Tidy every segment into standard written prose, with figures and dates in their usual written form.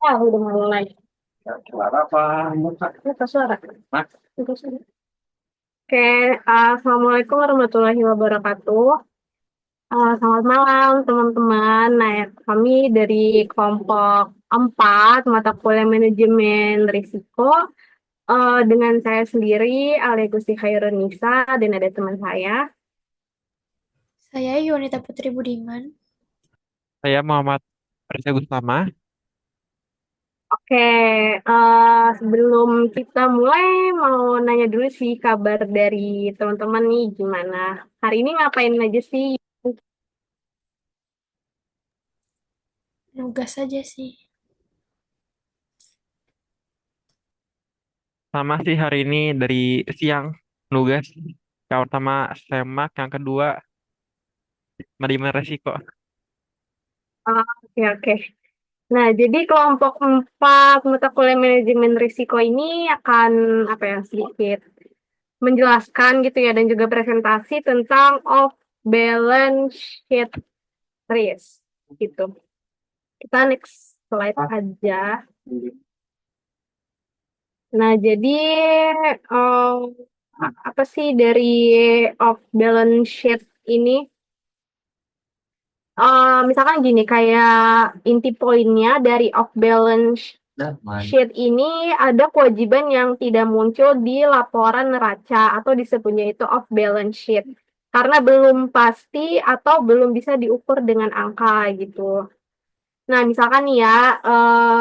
Udah mulai. Suara apa? Muka? Buka suara. Hah? Buka suara. Oke, Assalamualaikum warahmatullahi wabarakatuh. Selamat malam, teman-teman. Nah, kami dari kelompok 4 mata kuliah manajemen risiko, dengan saya sendiri, Alia Gusti Khairunisa, dan ada teman saya. Saya Yunita Putri Budiman. Saya Muhammad Reza Gustama. Oke, sebelum kita mulai, mau nanya dulu sih kabar dari teman-teman nih, gimana? Hari ini ngapain aja sih? Nugas saja sih. Sama sih hari ini dari siang nugas. Yang pertama semak, yang kedua manajemen resiko. Oke, oke. Nah, jadi kelompok 4 mata kuliah manajemen risiko ini akan apa ya sedikit menjelaskan gitu ya dan juga presentasi tentang off balance sheet risk gitu. Kita next slide aja. Nah, jadi eh, apa sih dari off balance sheet ini? Misalkan gini, kayak inti poinnya dari off balance sheet ini ada kewajiban yang tidak muncul di laporan neraca atau disebutnya itu off balance sheet karena belum pasti atau belum bisa diukur dengan angka gitu. Nah, misalkan nih ya,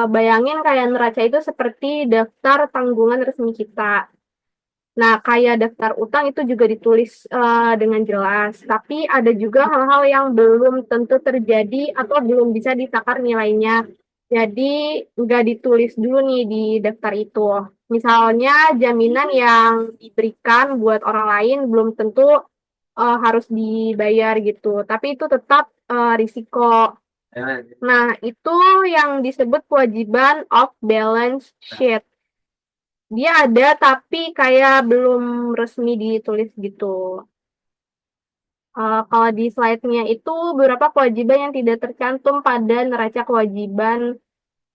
bayangin kayak neraca itu seperti daftar tanggungan resmi kita. Nah, kayak daftar utang itu juga ditulis dengan jelas, tapi ada juga hal-hal yang belum tentu terjadi atau belum bisa ditakar nilainya. Jadi, nggak ditulis dulu nih di daftar itu. Misalnya, jaminan yang diberikan buat orang lain belum tentu harus dibayar gitu, tapi itu tetap risiko. Nah, itu yang disebut kewajiban off balance sheet. Dia ada tapi kayak belum resmi ditulis gitu. Kalau di slide-nya itu beberapa kewajiban yang tidak tercantum pada neraca kewajiban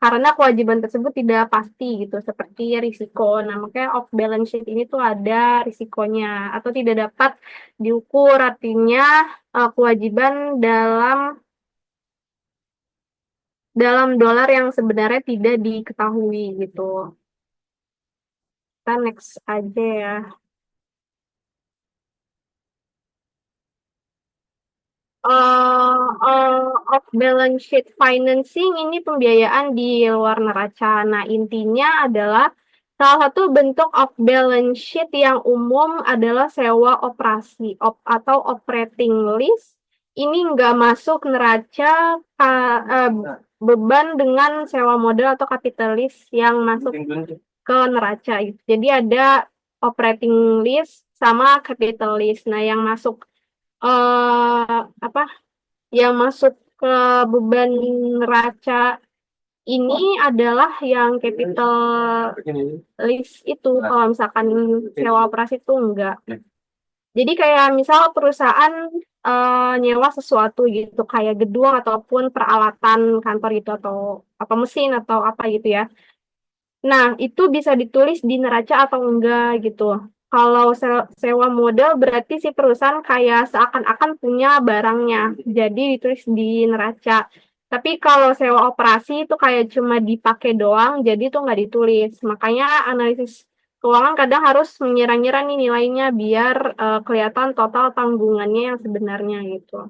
karena kewajiban tersebut tidak pasti gitu, seperti risiko. Nah, makanya off balance sheet ini tuh ada risikonya atau tidak dapat diukur, artinya kewajiban dalam dolar yang sebenarnya tidak diketahui gitu. Kita next aja ya. Off balance sheet financing ini pembiayaan di luar neraca. Nah, intinya adalah salah satu bentuk off balance sheet yang umum adalah sewa operasi atau operating lease. Ini nggak masuk neraca beban dengan sewa modal atau capital lease yang masuk ke neraca. Jadi ada operating lease sama capital lease. Nah, yang masuk apa yang masuk ke beban neraca ini adalah yang capital list itu. Kalau misalkan sewa operasi itu enggak. Jadi kayak misal perusahaan nyewa sesuatu gitu kayak gedung ataupun peralatan kantor gitu atau apa mesin atau apa gitu ya. Nah, itu bisa ditulis di neraca atau enggak gitu. Kalau sewa modal berarti si perusahaan kayak seakan-akan punya barangnya. Jadi ditulis di neraca. Tapi kalau sewa operasi itu kayak cuma dipakai doang, jadi itu nggak ditulis. Makanya analisis keuangan kadang harus mengira-ngira nih nilainya biar kelihatan total tanggungannya yang sebenarnya gitu.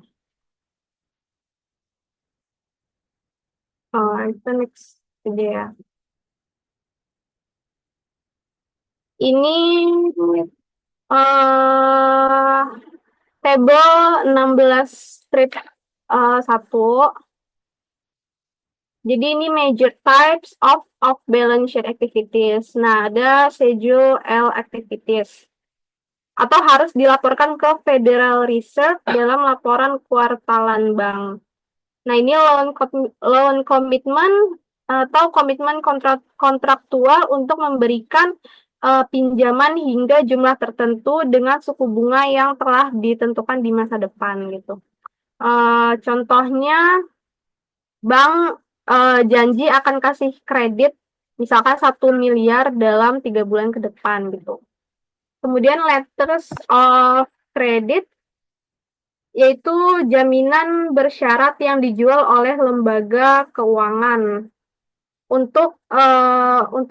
Itu next aja ya. Ini eh table 16 strip 1. Jadi ini major types of balance sheet activities. Nah, ada schedule L activities. Atau harus dilaporkan ke Federal Reserve dalam laporan kuartalan bank. Nah, ini loan commitment atau komitmen kontraktual untuk memberikan pinjaman hingga jumlah tertentu dengan suku bunga yang telah ditentukan di masa depan gitu. Contohnya bank janji akan kasih kredit misalkan 1 miliar dalam 3 bulan ke depan gitu. Kemudian letters of credit yaitu jaminan bersyarat yang dijual oleh lembaga keuangan untuk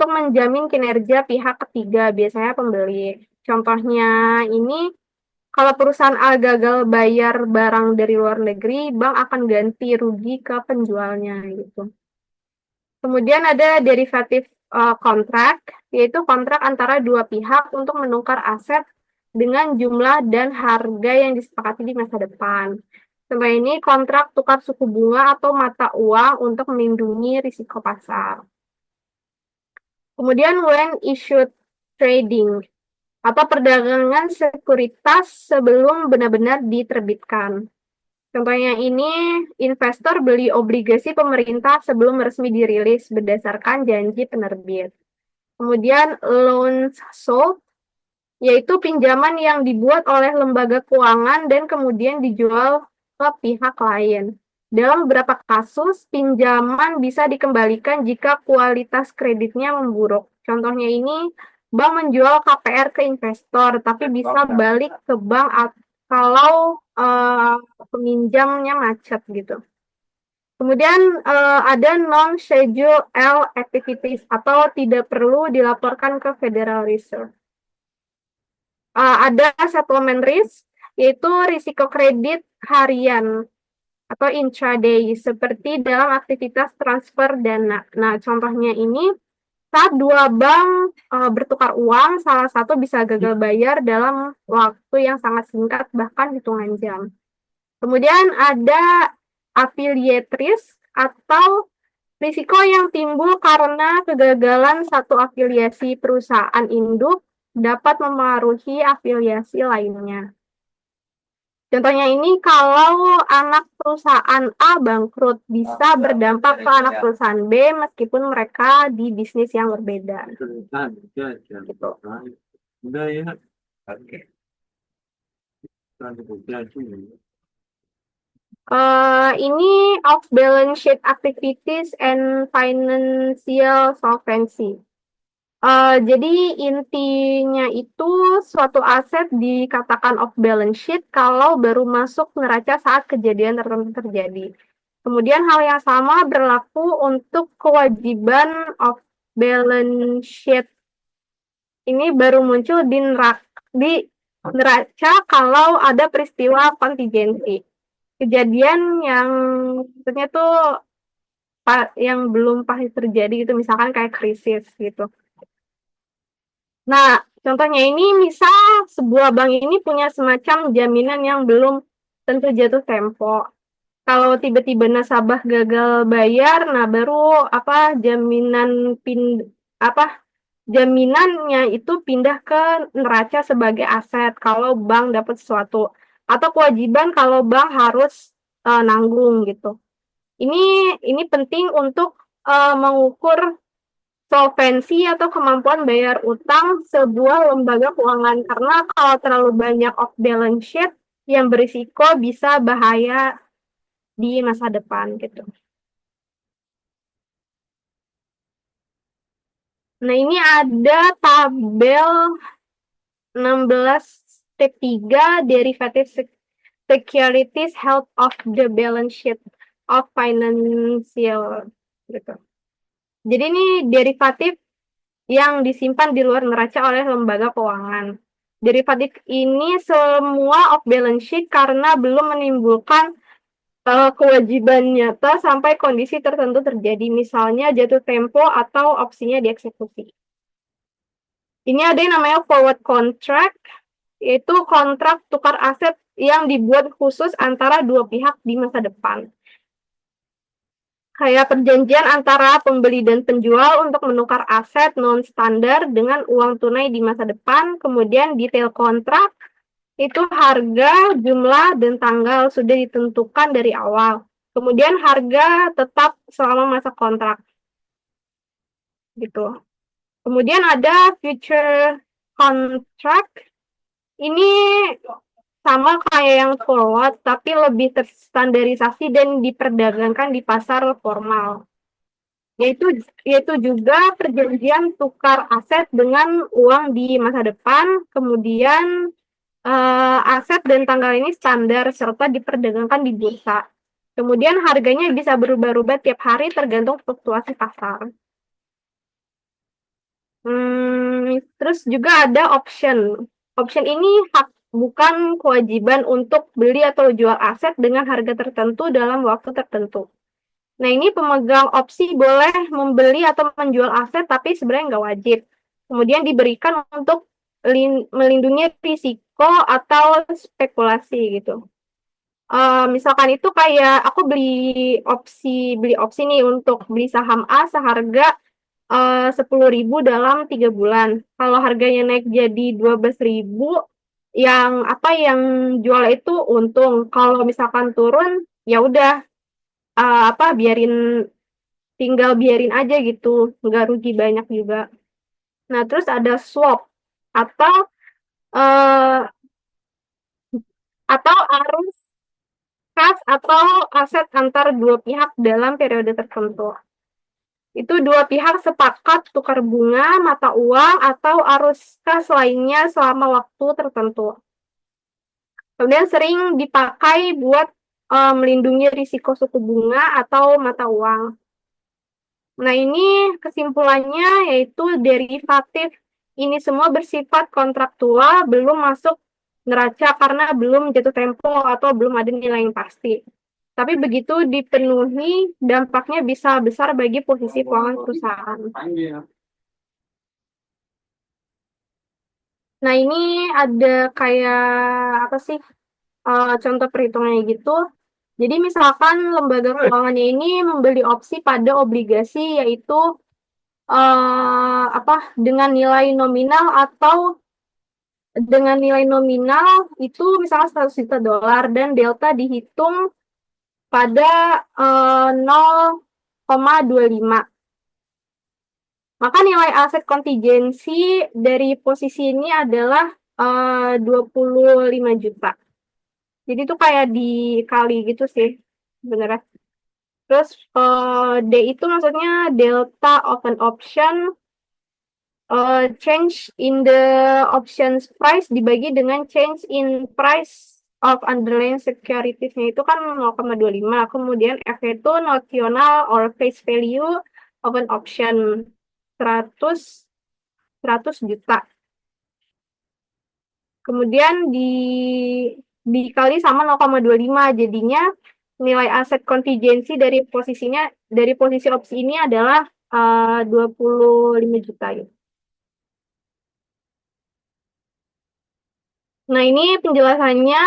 menjamin kinerja pihak ketiga, biasanya pembeli. Contohnya ini, kalau perusahaan A gagal bayar barang dari luar negeri, bank akan ganti rugi ke penjualnya gitu. Kemudian ada derivative kontrak, yaitu kontrak antara dua pihak untuk menukar aset dengan jumlah dan harga yang disepakati di masa depan. Contoh ini kontrak tukar suku bunga atau mata uang untuk melindungi risiko pasar. Kemudian when issued trading atau perdagangan sekuritas sebelum benar-benar diterbitkan. Contohnya ini, investor beli obligasi pemerintah sebelum resmi dirilis berdasarkan janji penerbit. Kemudian loans sold, yaitu pinjaman yang dibuat oleh lembaga keuangan dan kemudian dijual ke pihak lain. Dalam beberapa kasus, pinjaman bisa dikembalikan jika kualitas kreditnya memburuk. Contohnya ini, bank menjual KPR ke investor, tapi bisa balik ke bank kalau peminjamnya macet gitu. Kemudian ada non-schedule L activities atau tidak perlu dilaporkan ke Federal Reserve. Ada settlement risk, yaitu risiko kredit harian atau intraday, seperti dalam aktivitas transfer dana. Nah, contohnya ini, saat dua bank bertukar uang, salah satu bisa gagal bayar dalam waktu yang sangat singkat, bahkan hitungan jam. Kemudian ada affiliate risk atau risiko yang timbul karena kegagalan satu afiliasi perusahaan induk dapat memengaruhi afiliasi lainnya. Contohnya ini, kalau anak perusahaan A bangkrut, bisa berdampak ke anak perusahaan B meskipun mereka di bisnis yang berbeda. Gitu. Ini off balance sheet activities and financial solvency. Jadi intinya itu suatu aset dikatakan off balance sheet kalau baru masuk neraca saat kejadian tertentu terjadi. Kemudian hal yang sama berlaku untuk kewajiban off balance sheet. Ini baru muncul di neraca kalau ada peristiwa kontingensi. Kejadian yang maksudnya tuh yang belum pasti terjadi gitu, misalkan kayak krisis gitu. Nah, contohnya ini misal sebuah bank ini punya semacam jaminan yang belum tentu jatuh tempo. Kalau tiba-tiba nasabah gagal bayar, nah baru jaminannya itu pindah ke neraca sebagai aset kalau bank dapat sesuatu, atau kewajiban kalau bank harus nanggung gitu. Ini penting untuk mengukur solvensi atau kemampuan bayar utang sebuah lembaga keuangan, karena kalau terlalu banyak off balance sheet yang berisiko bisa bahaya di masa depan gitu. Nah, ini ada tabel 16.3 derivative securities health of the balance sheet of financial gitu. Jadi ini derivatif yang disimpan di luar neraca oleh lembaga keuangan. Derivatif ini semua off balance sheet karena belum menimbulkan kewajiban nyata sampai kondisi tertentu terjadi, misalnya jatuh tempo atau opsinya dieksekusi. Ini ada yang namanya forward contract, yaitu kontrak tukar aset yang dibuat khusus antara dua pihak di masa depan. Kayak perjanjian antara pembeli dan penjual untuk menukar aset non-standar dengan uang tunai di masa depan. Kemudian detail kontrak, itu harga, jumlah, dan tanggal sudah ditentukan dari awal. Kemudian harga tetap selama masa kontrak. Gitu. Kemudian ada future contract. Ini sama kayak yang forward, tapi lebih terstandarisasi dan diperdagangkan di pasar formal. yaitu yaitu juga perjanjian tukar aset dengan uang di masa depan, kemudian aset dan tanggal ini standar serta diperdagangkan di bursa. Kemudian harganya bisa berubah-ubah tiap hari tergantung fluktuasi pasar. Terus juga ada option. Option ini hak bukan kewajiban untuk beli atau jual aset dengan harga tertentu dalam waktu tertentu. Nah, ini pemegang opsi boleh membeli atau menjual aset, tapi sebenarnya nggak wajib. Kemudian diberikan untuk melindungi risiko atau spekulasi gitu. Misalkan itu kayak aku beli opsi nih untuk beli saham A seharga 10.000 dalam 3 bulan. Kalau harganya naik jadi 12.000, yang jual itu untung. Kalau misalkan turun, ya udah biarin aja gitu, nggak rugi banyak juga. Nah, terus ada swap atau eh, arus kas atau aset antar dua pihak dalam periode tertentu. Itu dua pihak sepakat tukar bunga, mata uang, atau arus kas lainnya selama waktu tertentu. Kemudian sering dipakai buat melindungi risiko suku bunga atau mata uang. Nah, ini kesimpulannya yaitu derivatif ini semua bersifat kontraktual, belum masuk neraca karena belum jatuh tempo atau belum ada nilai yang pasti. Tapi begitu dipenuhi, dampaknya bisa besar bagi posisi keuangan perusahaan. Nah, ini ada kayak apa sih contoh perhitungannya gitu. Jadi misalkan lembaga keuangannya ini membeli opsi pada obligasi yaitu dengan nilai nominal atau dengan nilai nominal itu misalnya 100 juta dolar dan delta dihitung pada 0,25. Maka nilai aset kontingensi dari posisi ini adalah 25 juta. Jadi itu kayak dikali gitu sih sebenarnya. Terus D itu maksudnya delta of an option, change in the options price dibagi dengan change in price of underlying securities-nya itu kan 0,25. Kemudian F itu notional or face value of an option 100 juta. Kemudian dikali sama 0,25, jadinya nilai aset kontingensi dari posisi opsi ini adalah 25 juta gitu. Nah, ini penjelasannya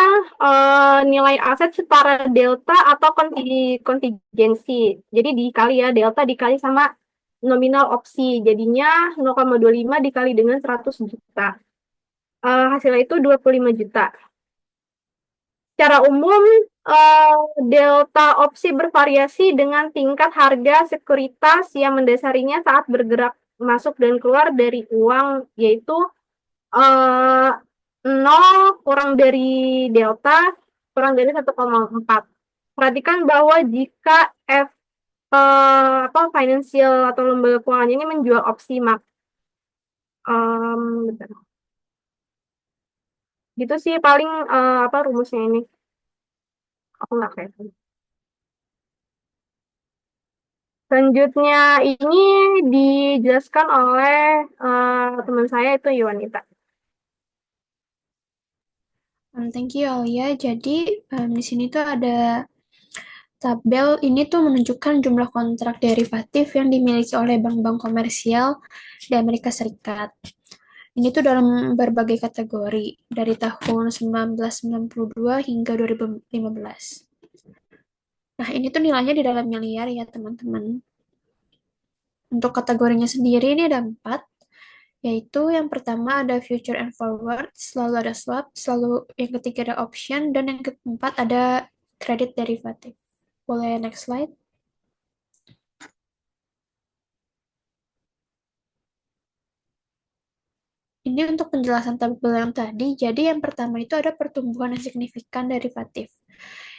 nilai aset setara delta atau kontingensi. Jadi dikali ya, delta dikali sama nominal opsi. Jadinya 0,25 dikali dengan 100 juta. Hasilnya itu 25 juta. Secara umum, delta opsi bervariasi dengan tingkat harga sekuritas yang mendasarinya saat bergerak masuk dan keluar dari uang, yaitu 0 kurang dari delta kurang dari 1,4. Perhatikan bahwa jika financial atau lembaga keuangan ini menjual opsi bentar. Gitu sih paling rumusnya ini. Aku nggak kayak Selanjutnya ini dijelaskan oleh teman saya itu Yuanita. Thank you Alia. Jadi di sini tuh ada tabel ini tuh menunjukkan jumlah kontrak derivatif yang dimiliki oleh bank-bank komersial di Amerika Serikat. Ini tuh dalam berbagai kategori dari tahun 1992 hingga 2015. Nah, ini tuh nilainya di dalam miliar ya, teman-teman. Untuk kategorinya sendiri ini ada 4, yaitu yang pertama ada future and forward, selalu ada swap, selalu yang ketiga ada option, dan yang keempat ada credit derivative. Boleh next slide? Ini untuk penjelasan tabel yang tadi, jadi yang pertama itu ada pertumbuhan yang signifikan derivatif.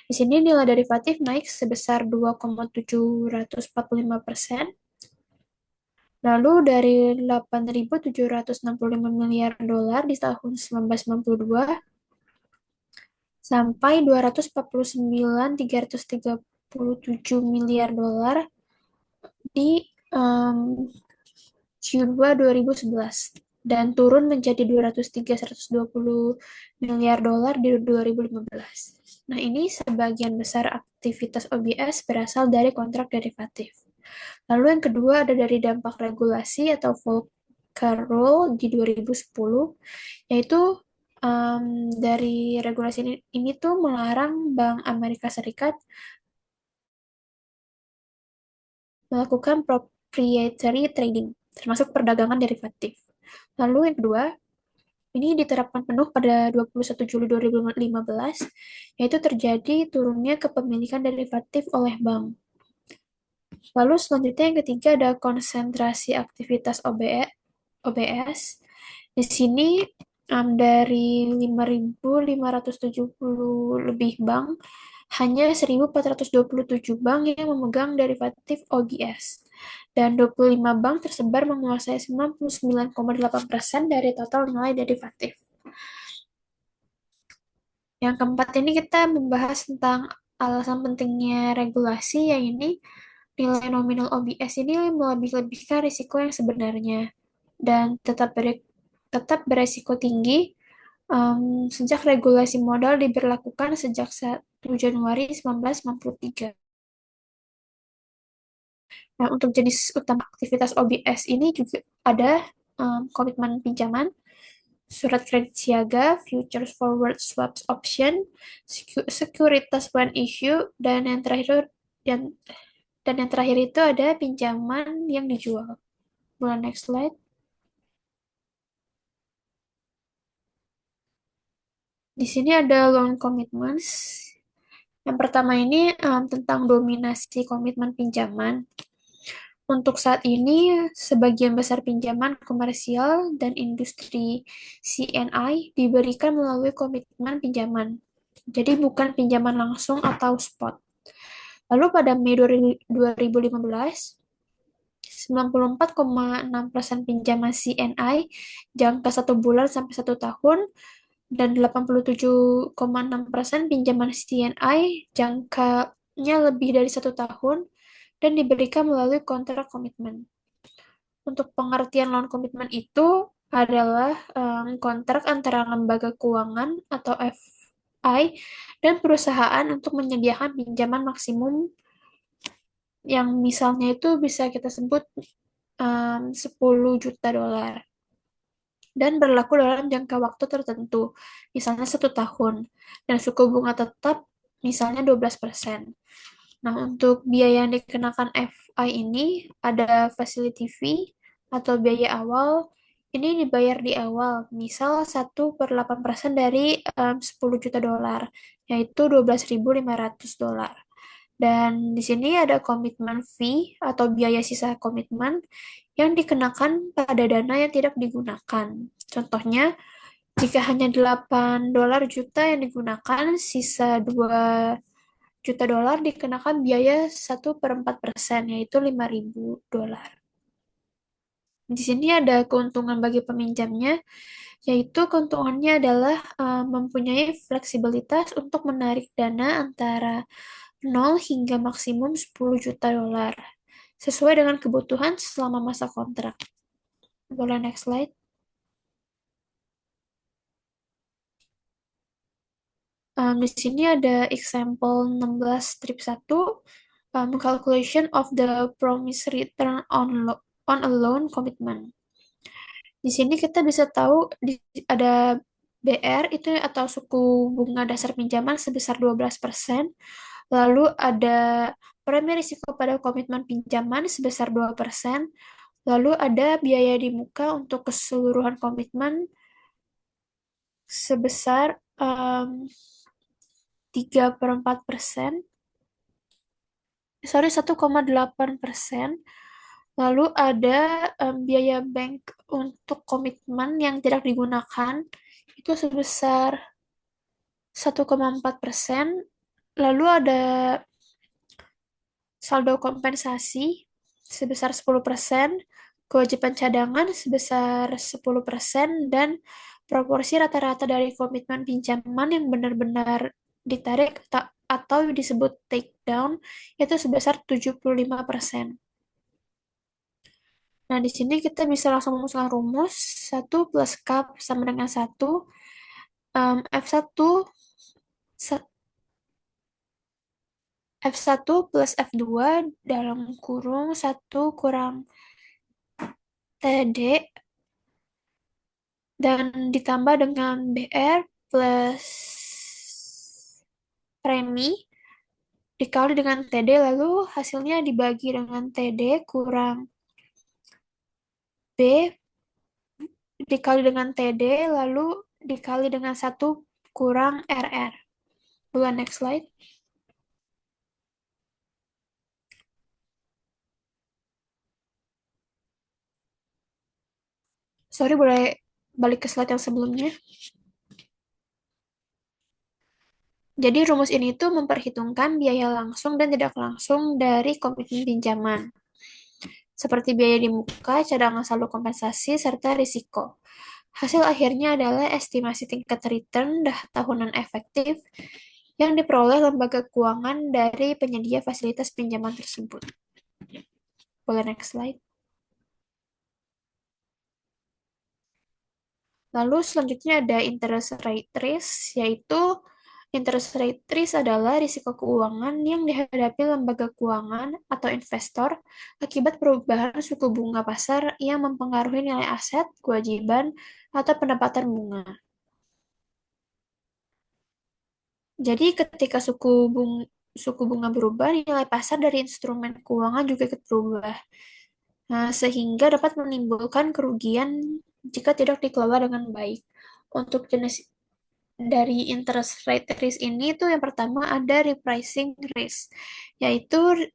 Di sini nilai derivatif naik sebesar 2,745%, Lalu dari 8.765 miliar dolar di tahun 1992 sampai 249.337 miliar dolar di em, Q2 2011 dan turun menjadi 203.120 miliar dolar di 2015. Nah, ini sebagian besar aktivitas OBS berasal dari kontrak derivatif. Lalu yang kedua ada dari dampak regulasi atau Volcker Rule di 2010, yaitu dari regulasi ini tuh melarang Bank Amerika Serikat melakukan proprietary trading, termasuk perdagangan derivatif. Lalu yang kedua, ini diterapkan penuh pada 21 Juli 2015, yaitu terjadi turunnya kepemilikan derivatif oleh bank. Lalu selanjutnya yang ketiga ada konsentrasi aktivitas OBS. Di sini dari 5.570 lebih bank, hanya 1.427 bank yang memegang derivatif OBS. Dan 25 bank tersebar menguasai 99,8% dari total nilai derivatif. Yang keempat ini kita membahas tentang alasan pentingnya regulasi, yang ini nilai nominal OBS ini melebih-lebihkan risiko yang sebenarnya dan tetap beresiko tinggi sejak regulasi modal diberlakukan sejak 1 Januari 1993. Nah, untuk jenis utama aktivitas OBS ini juga ada komitmen pinjaman, surat kredit siaga, futures forward swaps option, sekuritas bond issue, dan dan yang terakhir itu ada pinjaman yang dijual. Boleh next slide. Di sini ada loan commitments. Yang pertama ini tentang dominasi komitmen pinjaman. Untuk saat ini, sebagian besar pinjaman komersial dan industri CNI diberikan melalui komitmen pinjaman. Jadi bukan pinjaman langsung atau spot. Lalu pada Mei 2015, 94,6% pinjaman CNI jangka 1 bulan sampai 1 tahun dan 87,6% pinjaman CNI jangkanya lebih dari 1 tahun dan diberikan melalui kontrak komitmen. Untuk pengertian loan komitmen itu adalah kontrak antara lembaga keuangan atau FI dan perusahaan untuk menyediakan pinjaman maksimum yang misalnya itu bisa kita sebut 10 juta dolar dan berlaku dalam jangka waktu tertentu, misalnya 1 tahun, dan suku bunga tetap misalnya 12%. Nah, untuk biaya yang dikenakan FI ini ada facility fee atau biaya awal, ini dibayar di awal, misal 1/8% dari 10 juta dolar, yaitu 12.500 dolar. Dan di sini ada komitmen fee atau biaya sisa komitmen yang dikenakan pada dana yang tidak digunakan. Contohnya, jika hanya 8 dolar juta yang digunakan, sisa 2 juta dolar dikenakan biaya 1/4%, yaitu 5.000 dolar. Di sini ada keuntungan bagi peminjamnya, yaitu keuntungannya adalah mempunyai fleksibilitas untuk menarik dana antara 0 hingga maksimum 10 juta dolar, sesuai dengan kebutuhan selama masa kontrak. Boleh next slide. Di sini ada example 16-1, calculation of the promised return on a loan commitment. Di sini kita bisa tahu ada BR itu atau suku bunga dasar pinjaman sebesar 12%, lalu ada premi risiko pada komitmen pinjaman sebesar 2%, lalu ada biaya di muka untuk keseluruhan komitmen sebesar 3/4%, 1,8%. Lalu ada biaya bank untuk komitmen yang tidak digunakan itu sebesar 1,4%. Lalu ada saldo kompensasi sebesar 10%, kewajiban cadangan sebesar 10% dan proporsi rata-rata dari komitmen pinjaman yang benar-benar ditarik atau disebut take down itu sebesar 75%. Nah, di sini kita bisa langsung merumuskan rumus 1 plus K sama dengan 1. F1 F1 plus F2 dalam kurung 1 kurang TD dan ditambah dengan BR plus premi dikali dengan TD, lalu hasilnya dibagi dengan TD kurang B dikali dengan TD, lalu dikali dengan 1 kurang RR. Boleh next slide. Sorry, boleh balik ke slide yang sebelumnya. Jadi rumus ini tuh memperhitungkan biaya langsung dan tidak langsung dari komitmen pinjaman, seperti biaya di muka, cadangan saldo kompensasi, serta risiko. Hasil akhirnya adalah estimasi tingkat return tahunan efektif yang diperoleh lembaga keuangan dari penyedia fasilitas pinjaman tersebut. Boleh next slide. Lalu selanjutnya ada interest rate risk, yaitu interest rate risk adalah risiko keuangan yang dihadapi lembaga keuangan atau investor akibat perubahan suku bunga pasar yang mempengaruhi nilai aset, kewajiban, atau pendapatan bunga. Jadi ketika suku bunga berubah, nilai pasar dari instrumen keuangan juga ikut berubah. Nah, sehingga dapat menimbulkan kerugian jika tidak dikelola dengan baik. Untuk jenis dari interest rate risk ini tuh yang pertama ada repricing risk, yaitu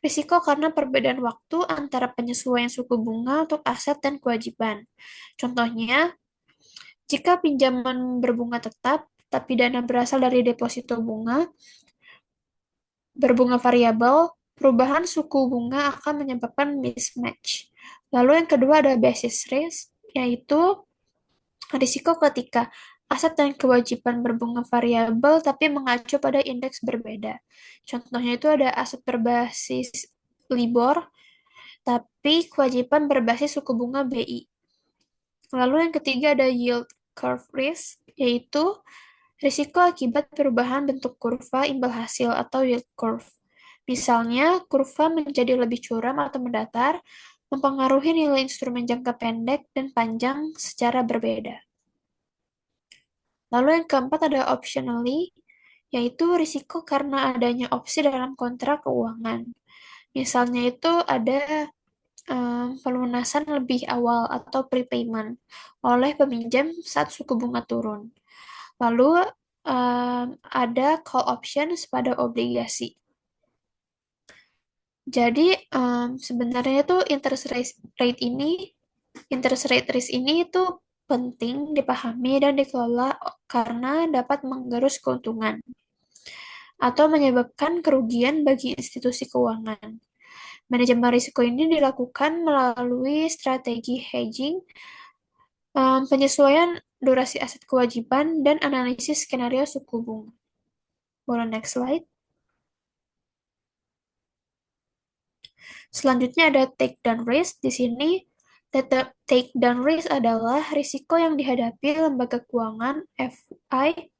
risiko karena perbedaan waktu antara penyesuaian suku bunga untuk aset dan kewajiban. Contohnya, jika pinjaman berbunga tetap, tapi dana berasal dari deposito bunga, berbunga variabel, perubahan suku bunga akan menyebabkan mismatch. Lalu yang kedua ada basis risk, yaitu risiko ketika aset dan kewajiban berbunga variabel tapi mengacu pada indeks berbeda. Contohnya itu ada aset berbasis LIBOR, tapi kewajiban berbasis suku bunga BI. Lalu yang ketiga ada yield curve risk, yaitu risiko akibat perubahan bentuk kurva imbal hasil atau yield curve. Misalnya, kurva menjadi lebih curam atau mendatar, mempengaruhi nilai instrumen jangka pendek dan panjang secara berbeda. Lalu yang keempat ada optionally, yaitu risiko karena adanya opsi dalam kontrak keuangan. Misalnya itu ada pelunasan lebih awal atau prepayment oleh peminjam saat suku bunga turun. Lalu ada call options pada obligasi. Jadi sebenarnya itu interest rate risk ini itu penting dipahami dan dikelola karena dapat menggerus keuntungan atau menyebabkan kerugian bagi institusi keuangan. Manajemen risiko ini dilakukan melalui strategi hedging, penyesuaian durasi aset kewajiban, dan analisis skenario suku bunga. Boleh next slide. Selanjutnya ada take down risk. Di sini take down risk adalah risiko yang dihadapi lembaga keuangan FI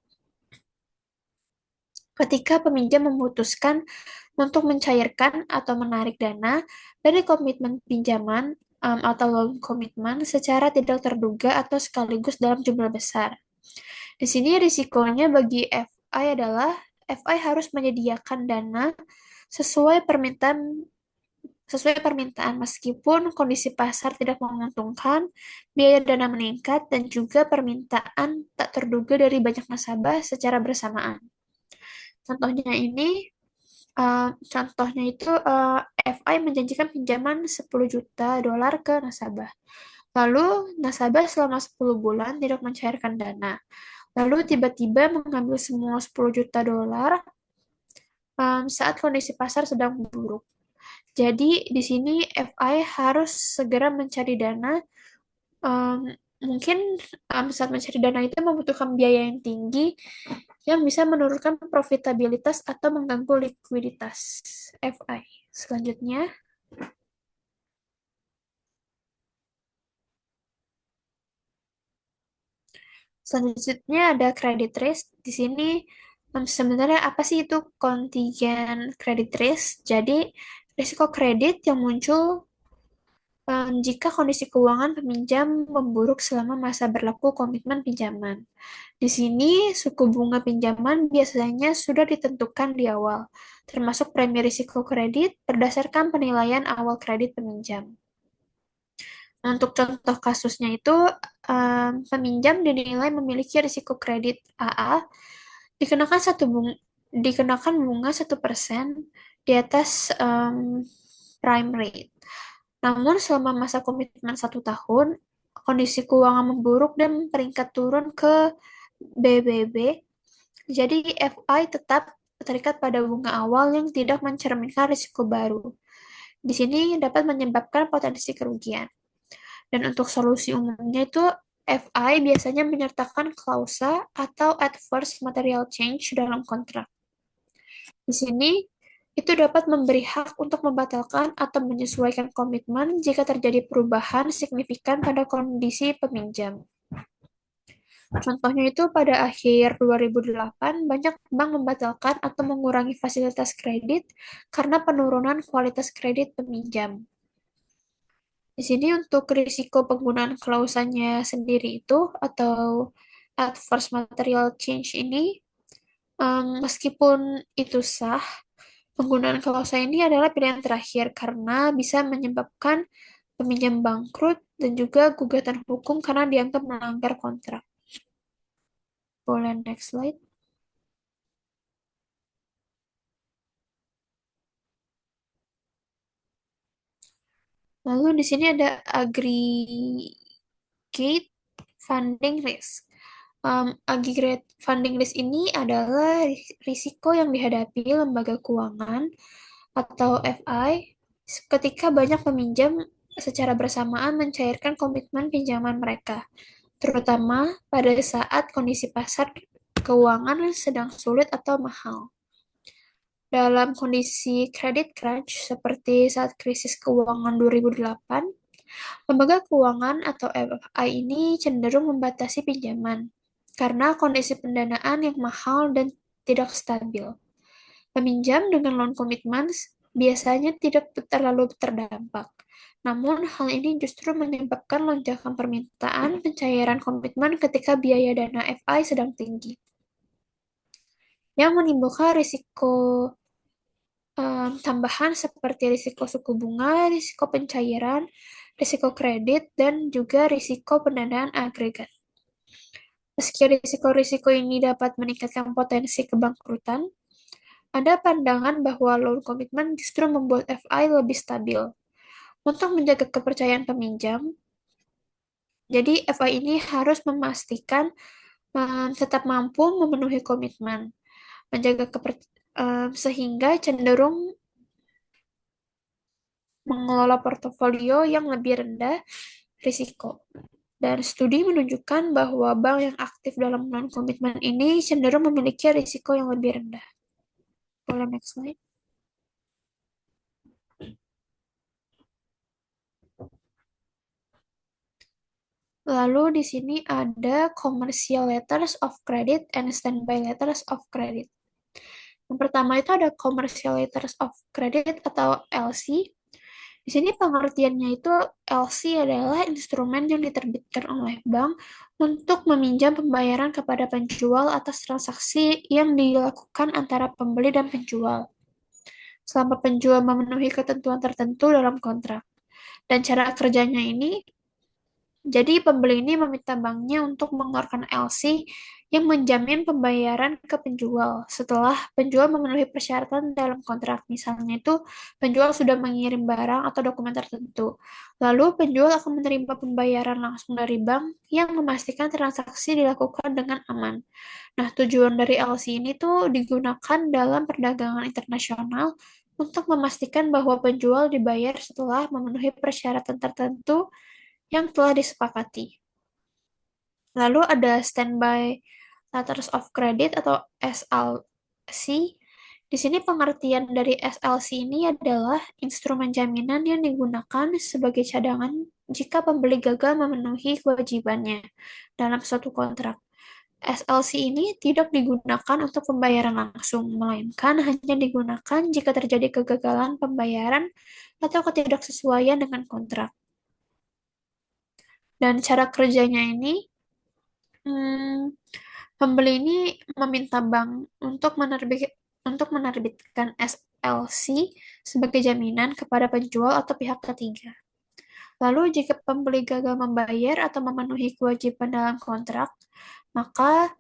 ketika peminjam memutuskan untuk mencairkan atau menarik dana dari komitmen pinjaman atau loan komitmen secara tidak terduga atau sekaligus dalam jumlah besar. Di sini risikonya bagi FI adalah FI harus menyediakan dana sesuai permintaan meskipun kondisi pasar tidak menguntungkan, biaya dana meningkat, dan juga permintaan tak terduga dari banyak nasabah secara bersamaan. Contohnya itu FI menjanjikan pinjaman 10 juta dolar ke nasabah. Lalu nasabah selama 10 bulan tidak mencairkan dana. Lalu tiba-tiba mengambil semua 10 juta dolar saat kondisi pasar sedang buruk. Jadi di sini FI harus segera mencari dana. Em, Mungkin saat mencari dana itu membutuhkan biaya yang tinggi yang bisa menurunkan profitabilitas atau mengganggu likuiditas FI. Selanjutnya, selanjutnya ada credit risk. Di sini sebenarnya apa sih itu kontingen credit risk? Jadi risiko kredit yang muncul jika kondisi keuangan peminjam memburuk selama masa berlaku komitmen pinjaman. Di sini, suku bunga pinjaman biasanya sudah ditentukan di awal, termasuk premi risiko kredit berdasarkan penilaian awal kredit peminjam. Untuk contoh kasusnya itu, peminjam dinilai memiliki risiko kredit AA, dikenakan dikenakan bunga 1% di atas prime rate. Namun selama masa komitmen 1 tahun, kondisi keuangan memburuk dan peringkat turun ke BBB, jadi FI tetap terikat pada bunga awal yang tidak mencerminkan risiko baru. Di sini dapat menyebabkan potensi kerugian. Dan untuk solusi umumnya itu FI biasanya menyertakan klausa atau adverse material change dalam kontrak. Di sini itu dapat memberi hak untuk membatalkan atau menyesuaikan komitmen jika terjadi perubahan signifikan pada kondisi peminjam. Contohnya itu pada akhir 2008, banyak bank membatalkan atau mengurangi fasilitas kredit karena penurunan kualitas kredit peminjam. Di sini untuk risiko penggunaan klausanya sendiri itu atau adverse material change ini, meskipun itu sah, penggunaan klausa ini adalah pilihan terakhir karena bisa menyebabkan peminjam bangkrut dan juga gugatan hukum karena dianggap melanggar kontrak. Boleh next slide. Lalu di sini ada aggregate funding risk. Aggregate funding risk ini adalah risiko yang dihadapi lembaga keuangan atau FI ketika banyak peminjam secara bersamaan mencairkan komitmen pinjaman mereka, terutama pada saat kondisi pasar keuangan sedang sulit atau mahal. Dalam kondisi credit crunch seperti saat krisis keuangan 2008, lembaga keuangan atau FI ini cenderung membatasi pinjaman karena kondisi pendanaan yang mahal dan tidak stabil. Peminjam dengan loan commitments biasanya tidak terlalu terdampak. Namun, hal ini justru menyebabkan lonjakan permintaan pencairan komitmen ketika biaya dana FI sedang tinggi, yang menimbulkan risiko tambahan seperti risiko suku bunga, risiko pencairan, risiko kredit, dan juga risiko pendanaan agregat. Meski risiko-risiko ini dapat meningkatkan potensi kebangkrutan, ada pandangan bahwa loan komitmen justru membuat FI lebih stabil. Untuk menjaga kepercayaan peminjam, jadi FI ini harus memastikan tetap mampu memenuhi komitmen, menjaga sehingga cenderung mengelola portofolio yang lebih rendah risiko. Dan studi menunjukkan bahwa bank yang aktif dalam non-komitmen ini cenderung memiliki risiko yang lebih rendah. Boleh next slide. Lalu di sini ada commercial letters of credit and standby letters of credit. Yang pertama itu ada commercial letters of credit atau LC. Di sini pengertiannya itu LC adalah instrumen yang diterbitkan oleh bank untuk meminjam pembayaran kepada penjual atas transaksi yang dilakukan antara pembeli dan penjual, selama penjual memenuhi ketentuan tertentu dalam kontrak. Dan cara kerjanya ini, jadi pembeli ini meminta banknya untuk mengeluarkan LC yang menjamin pembayaran ke penjual setelah penjual memenuhi persyaratan dalam kontrak. Misalnya itu penjual sudah mengirim barang atau dokumen tertentu. Lalu penjual akan menerima pembayaran langsung dari bank yang memastikan transaksi dilakukan dengan aman. Nah, tujuan dari LC ini tuh digunakan dalam perdagangan internasional untuk memastikan bahwa penjual dibayar setelah memenuhi persyaratan tertentu yang telah disepakati. Lalu ada standby letters of credit atau SLC. Di sini pengertian dari SLC ini adalah instrumen jaminan yang digunakan sebagai cadangan jika pembeli gagal memenuhi kewajibannya dalam suatu kontrak. SLC ini tidak digunakan untuk pembayaran langsung, melainkan hanya digunakan jika terjadi kegagalan pembayaran atau ketidaksesuaian dengan kontrak. Dan cara kerjanya ini, pembeli ini meminta bank untuk menerbitkan SLC sebagai jaminan kepada penjual atau pihak ketiga. Lalu, jika pembeli gagal membayar atau memenuhi kewajiban dalam kontrak, maka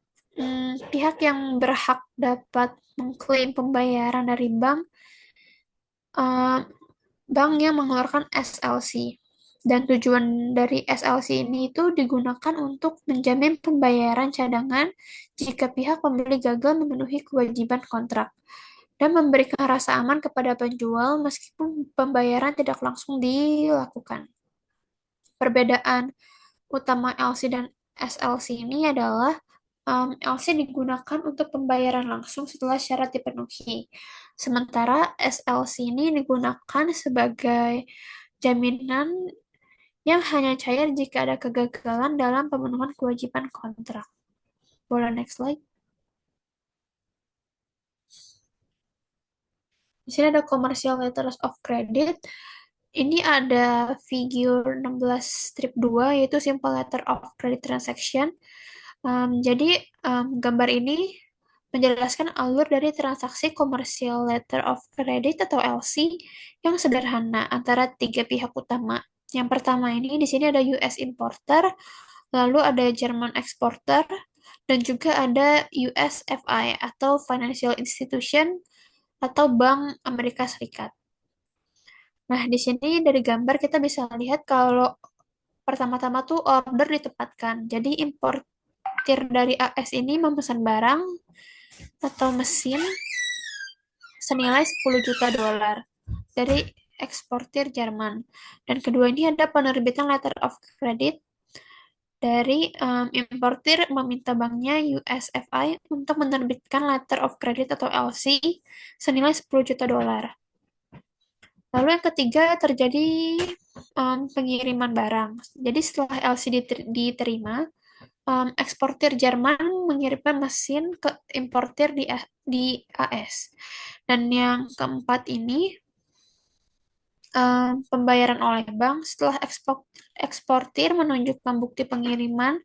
pihak yang berhak dapat mengklaim pembayaran dari eh, bank yang mengeluarkan SLC. Dan tujuan dari SLC ini itu digunakan untuk menjamin pembayaran cadangan jika pihak pembeli gagal memenuhi kewajiban kontrak dan memberikan rasa aman kepada penjual meskipun pembayaran tidak langsung dilakukan. Perbedaan utama LC dan SLC ini adalah LC digunakan untuk pembayaran langsung setelah syarat dipenuhi. Sementara SLC ini digunakan sebagai jaminan yang hanya cair jika ada kegagalan dalam pemenuhan kewajiban kontrak. Boleh next slide. Di sini ada commercial letters of credit. Ini ada figure 16 strip 2, yaitu simple letter of credit transaction. Jadi, gambar ini menjelaskan alur dari transaksi commercial letter of credit atau LC yang sederhana antara tiga pihak utama. Yang pertama ini di sini ada US importer, lalu ada German exporter, dan juga ada USFI atau Financial Institution atau Bank Amerika Serikat. Nah, di sini dari gambar kita bisa lihat kalau pertama-tama tuh order ditempatkan. Jadi importir dari AS ini memesan barang atau mesin senilai 10 juta dolar dari eksportir Jerman. Dan kedua ini ada penerbitan letter of credit dari importir meminta banknya USFI untuk menerbitkan letter of credit atau LC senilai 10 juta dolar. Lalu yang ketiga terjadi pengiriman barang. Jadi setelah LC diterima, eksportir Jerman mengirimkan mesin ke importir di AS. Dan yang keempat ini pembayaran oleh bank setelah eksportir menunjukkan bukti pengiriman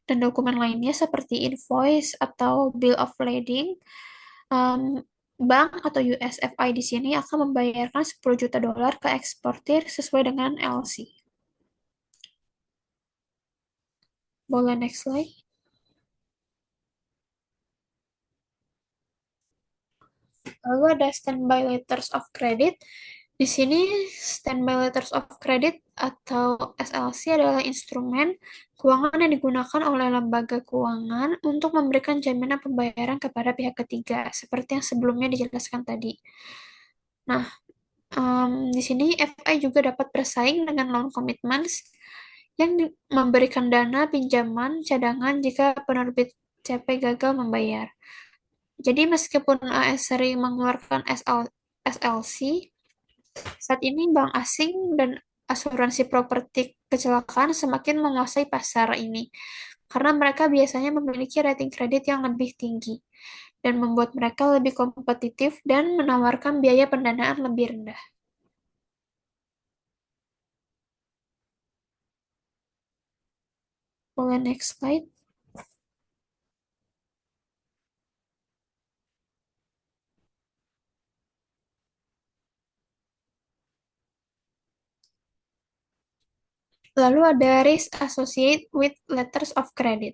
dan dokumen lainnya seperti invoice atau bill of lading. Bank atau USFI di sini akan membayarkan 10 juta dolar ke eksportir sesuai dengan LC. Boleh next slide. Lalu ada standby letters of credit. Di sini standby letters of credit atau SLC adalah instrumen keuangan yang digunakan oleh lembaga keuangan untuk memberikan jaminan pembayaran kepada pihak ketiga, seperti yang sebelumnya dijelaskan tadi. Nah, di sini FI juga dapat bersaing dengan loan commitments yang memberikan dana pinjaman cadangan jika penerbit CP gagal membayar. Jadi meskipun AS sering mengeluarkan SLC, saat ini bank asing dan asuransi properti kecelakaan semakin menguasai pasar ini karena mereka biasanya memiliki rating kredit yang lebih tinggi dan membuat mereka lebih kompetitif dan menawarkan biaya pendanaan lebih rendah. Boleh next slide. Lalu ada risk associated with letters of credit.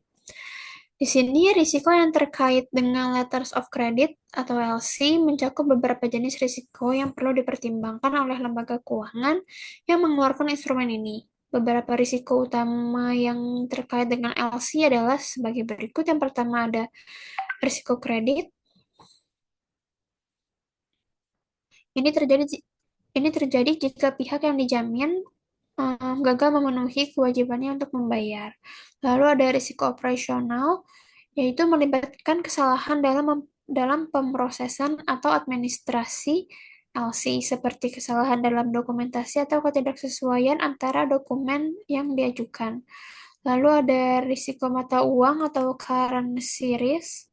Di sini risiko yang terkait dengan letters of credit atau LC mencakup beberapa jenis risiko yang perlu dipertimbangkan oleh lembaga keuangan yang mengeluarkan instrumen ini. Beberapa risiko utama yang terkait dengan LC adalah sebagai berikut. Yang pertama ada risiko kredit. Ini terjadi ini terjadi jika pihak yang dijamin gagal memenuhi kewajibannya untuk membayar. Lalu ada risiko operasional, yaitu melibatkan kesalahan dalam pemrosesan atau administrasi LC, seperti kesalahan dalam dokumentasi atau ketidaksesuaian antara dokumen yang diajukan. Lalu ada risiko mata uang atau currency risk.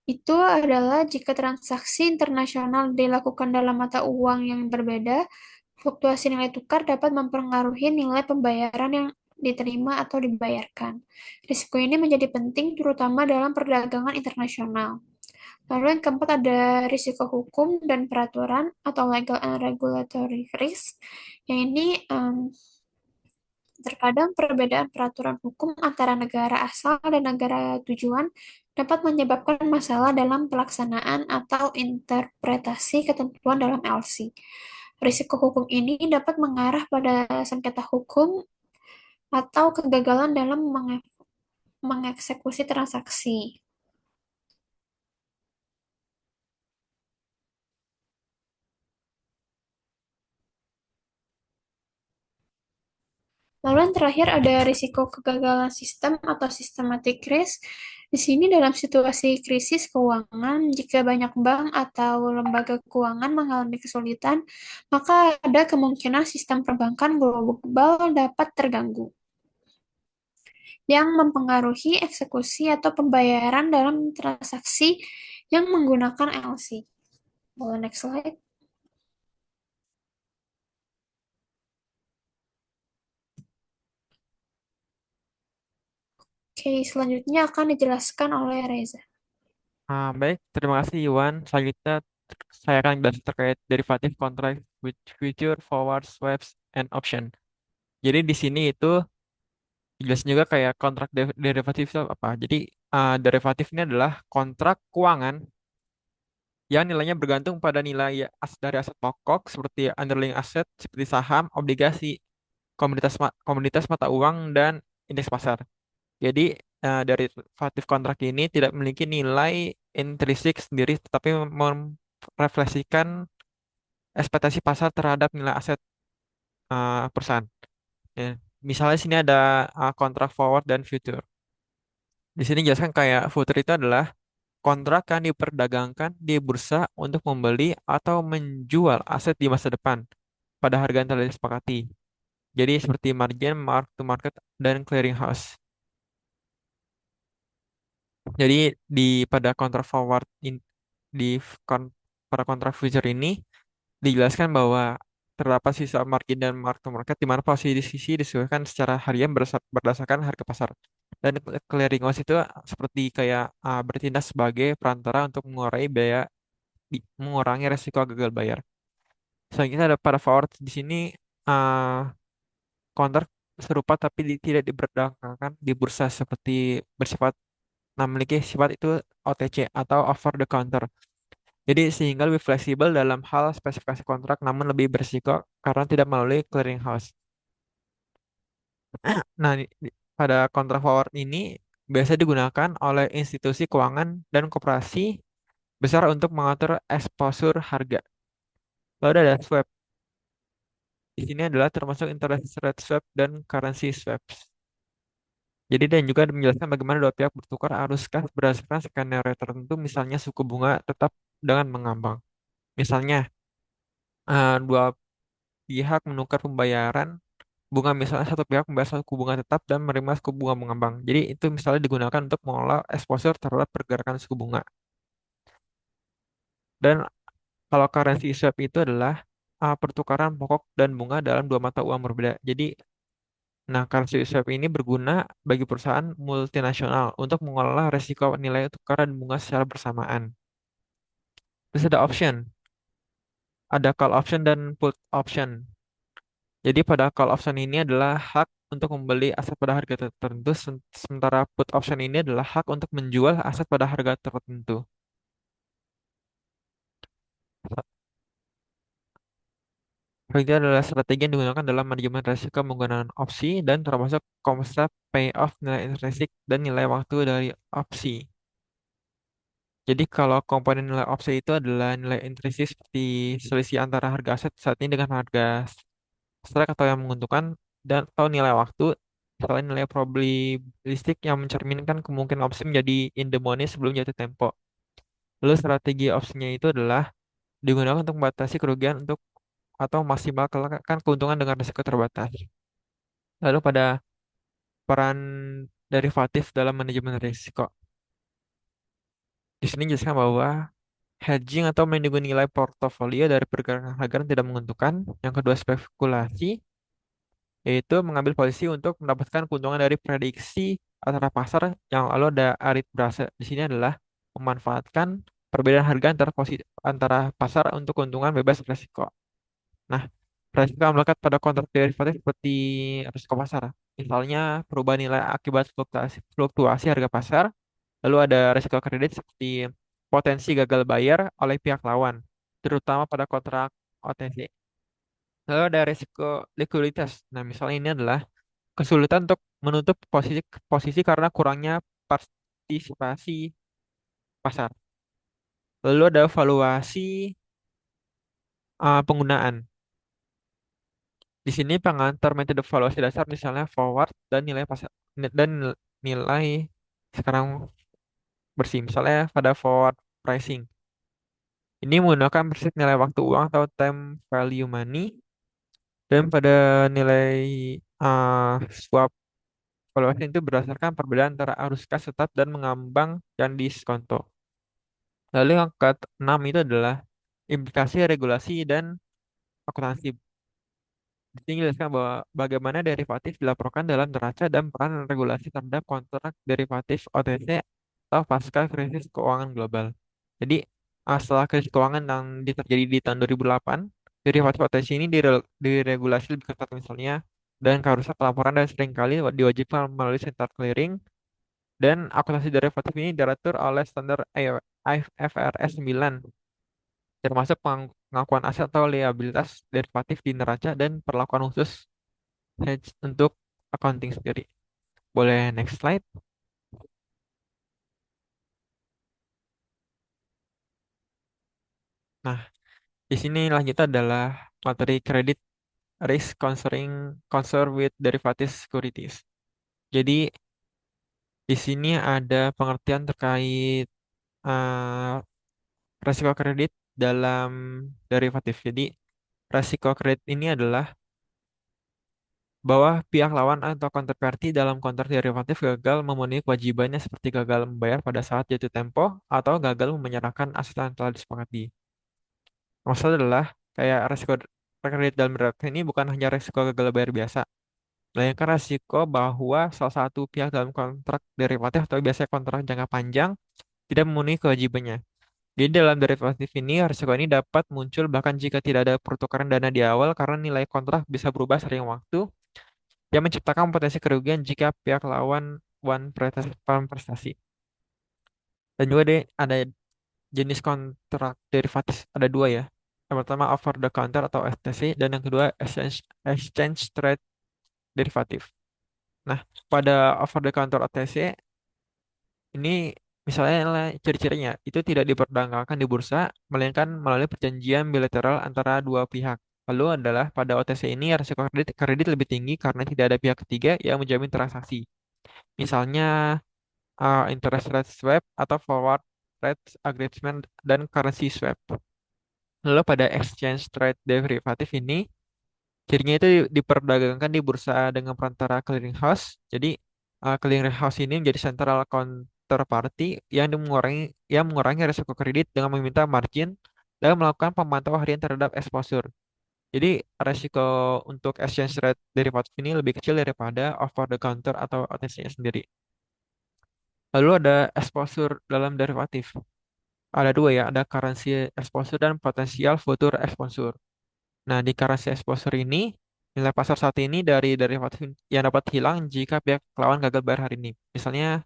Itu adalah jika transaksi internasional dilakukan dalam mata uang yang berbeda, fluktuasi nilai tukar dapat mempengaruhi nilai pembayaran yang diterima atau dibayarkan. Risiko ini menjadi penting terutama dalam perdagangan internasional. Lalu yang keempat ada risiko hukum dan peraturan atau legal and regulatory risk. Yang ini terkadang perbedaan peraturan hukum antara negara asal dan negara tujuan dapat menyebabkan masalah dalam pelaksanaan atau interpretasi ketentuan dalam LC. Risiko hukum ini dapat mengarah pada sengketa hukum atau kegagalan dalam mengeksekusi transaksi. Lalu yang terakhir ada risiko kegagalan sistem atau systematic risk. Di sini dalam situasi krisis keuangan, jika banyak bank atau lembaga keuangan mengalami kesulitan, maka ada kemungkinan sistem perbankan global dapat terganggu, yang mempengaruhi eksekusi atau pembayaran dalam transaksi yang menggunakan LC. Boleh next slide. Oke, selanjutnya akan dijelaskan oleh Reza. Baik, terima kasih Iwan. Selanjutnya saya akan bahas terkait derivatif kontrak with future, forward, swaps, and option. Jadi di sini itu jelasin juga kayak kontrak derivatif itu apa. Jadi derivatif ini adalah kontrak keuangan yang nilainya bergantung pada nilai dari aset pokok seperti underlying aset seperti saham, obligasi, komoditas mata uang, dan indeks pasar. Jadi derivatif kontrak ini tidak memiliki nilai intrinsik sendiri, tetapi merefleksikan ekspektasi pasar terhadap nilai aset perusahaan. Ya. Misalnya sini ada kontrak forward dan future. Di sini jelaskan kayak future itu adalah kontrak yang diperdagangkan di bursa untuk membeli atau menjual aset di masa depan pada harga yang telah disepakati. Jadi seperti margin, mark to market, dan clearing house. Jadi di pada kontrak forward di kon- para kontrak future ini dijelaskan bahwa terdapat sisa margin dan mark to market di mana posisi disesuaikan secara harian berdasarkan harga pasar. Dan clearing house itu seperti kayak bertindak sebagai perantara untuk mengurangi resiko gagal bayar. Selanjutnya ada para forward di sini uh, kontrak serupa tapi tidak diperdagangkan di bursa seperti bersifat memiliki sifat itu OTC atau over the counter. Jadi sehingga lebih fleksibel dalam hal spesifikasi kontrak namun lebih berisiko karena tidak melalui clearing house. Nah, pada kontrak forward ini biasa digunakan oleh institusi keuangan dan koperasi besar untuk mengatur exposure harga. Lalu ada swap. Di sini adalah termasuk interest rate swap dan currency swaps. Jadi dan juga menjelaskan bagaimana dua pihak bertukar arus kas berdasarkan skenario tertentu, misalnya suku bunga tetap dengan mengambang. Misalnya dua pihak menukar pembayaran bunga, misalnya satu pihak membayar suku bunga tetap dan menerima suku bunga mengambang. Jadi itu misalnya digunakan untuk mengolah exposure terhadap pergerakan suku bunga. Dan kalau currency swap itu adalah pertukaran pokok dan bunga dalam dua mata uang berbeda. Jadi, nah currency swap ini berguna bagi perusahaan multinasional untuk mengolah resiko nilai tukar dan bunga secara bersamaan. Terus ada option, ada call option dan put option. Jadi pada call option ini adalah hak untuk membeli aset pada harga tertentu, sementara put option ini adalah hak untuk menjual aset pada harga tertentu. Itu adalah strategi yang digunakan dalam manajemen risiko menggunakan opsi dan termasuk konsep payoff, nilai intrinsik, dan nilai waktu dari opsi. Jadi kalau komponen nilai opsi itu adalah nilai intrinsik seperti selisih antara harga aset saat ini dengan harga strike atau yang menguntungkan dan atau nilai waktu, misalnya nilai probabilistik yang mencerminkan kemungkinan opsi menjadi in the money sebelum jatuh tempo. Lalu strategi opsinya itu adalah digunakan untuk membatasi kerugian untuk atau maksimalkan keuntungan dengan risiko terbatas. Lalu pada peran derivatif dalam manajemen risiko. Di sini jelaskan bahwa hedging atau melindungi nilai portofolio dari pergerakan harga yang tidak menguntungkan. Yang kedua, spekulasi, yaitu mengambil posisi untuk mendapatkan keuntungan dari prediksi antara pasar yang lalu ada arbitrase. Di sini adalah memanfaatkan perbedaan harga antara posisi antara pasar untuk keuntungan bebas risiko. Nah, resiko yang melekat pada kontrak derivatif seperti risiko pasar. Misalnya perubahan nilai akibat fluktuasi harga pasar. Lalu ada risiko kredit seperti potensi gagal bayar oleh pihak lawan, terutama pada kontrak OTC. Lalu ada risiko likuiditas. Nah, misalnya ini adalah kesulitan untuk menutup posisi posisi karena kurangnya partisipasi pasar. Lalu ada valuasi penggunaan. Di sini pengantar metode valuasi dasar misalnya forward dan nilai pasar dan nilai sekarang bersih. Misalnya pada forward pricing. Ini menggunakan prinsip nilai waktu uang atau time value money dan pada nilai swap valuation itu berdasarkan perbedaan antara arus kas tetap dan mengambang dan diskonto. Lalu yang keenam itu adalah implikasi regulasi dan akuntansi. Di sini dijelaskan bahwa bagaimana derivatif dilaporkan dalam neraca dan peran regulasi terhadap kontrak derivatif OTC atau pasca krisis keuangan global. Jadi, setelah krisis keuangan yang terjadi di tahun 2008, derivatif OTC ini diregulasi lebih ketat misalnya, dan keharusan pelaporan dan seringkali diwajibkan melalui central clearing, dan akuntansi derivatif ini diatur oleh standar IFRS 9 termasuk pengakuan aset atau liabilitas derivatif di neraca dan perlakuan khusus hedge untuk accounting sendiri. Boleh next slide. Nah, di sini lanjut adalah materi kredit risk concern with derivative securities. Jadi di sini ada pengertian terkait eh, resiko kredit dalam derivatif. Jadi resiko kredit ini adalah bahwa pihak lawan atau counterparty dalam kontrak derivatif gagal memenuhi kewajibannya seperti gagal membayar pada saat jatuh tempo atau gagal menyerahkan aset yang telah disepakati. Maksudnya adalah kayak resiko kredit dalam derivatif ini bukan hanya resiko gagal bayar biasa, melainkan resiko bahwa salah satu pihak dalam kontrak derivatif atau biasanya kontrak jangka panjang tidak memenuhi kewajibannya. Jadi dalam derivatif ini, resiko ini dapat muncul bahkan jika tidak ada pertukaran dana di awal karena nilai kontrak bisa berubah sering waktu yang menciptakan potensi kerugian jika pihak lawan prestasi. Dan juga ada jenis kontrak derivatif, ada dua ya. Yang pertama over the counter atau OTC dan yang kedua exchange trade derivatif. Nah, pada over the counter OTC ini misalnya ciri-cirinya itu tidak diperdagangkan di bursa, melainkan melalui perjanjian bilateral antara dua pihak. Lalu adalah pada OTC ini resiko kredit lebih tinggi karena tidak ada pihak ketiga yang menjamin transaksi. Misalnya interest rate swap atau forward rate agreement dan currency swap. Lalu pada exchange trade derivatif ini cirinya itu diperdagangkan di bursa dengan perantara clearinghouse. Jadi clearinghouse ini menjadi central counterparty yang mengurangi risiko kredit dengan meminta margin dan melakukan pemantauan harian terhadap exposure. Jadi resiko untuk exchange rate derivatif ini lebih kecil daripada over the counter atau OTC sendiri. Lalu ada exposure dalam derivatif. Ada dua ya, ada currency exposure dan potensial future exposure. Nah, di currency exposure ini, nilai pasar saat ini dari derivatif yang dapat hilang jika pihak lawan gagal bayar hari ini. Misalnya,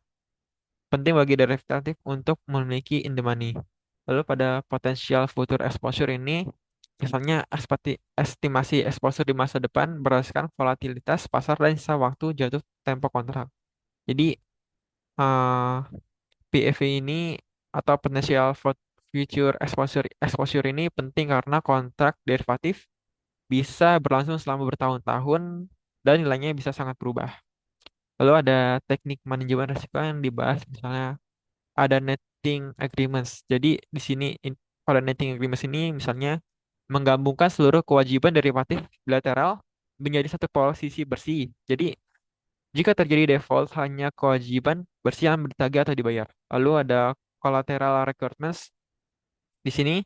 penting bagi derivatif untuk memiliki in the money. Lalu pada potensial future exposure ini, misalnya estimasi exposure di masa depan berdasarkan volatilitas pasar dan sisa waktu jatuh tempo kontrak. Jadi, PFV ini atau potential for future exposure ini penting karena kontrak derivatif bisa berlangsung selama bertahun-tahun dan nilainya bisa sangat berubah. Lalu ada teknik manajemen risiko yang dibahas, misalnya ada netting agreements. Jadi di sini pada netting agreements ini misalnya menggabungkan seluruh kewajiban derivatif bilateral menjadi satu posisi bersih. Jadi jika terjadi default hanya kewajiban bersih yang ditagih atau dibayar. Lalu ada collateral requirements. Di sini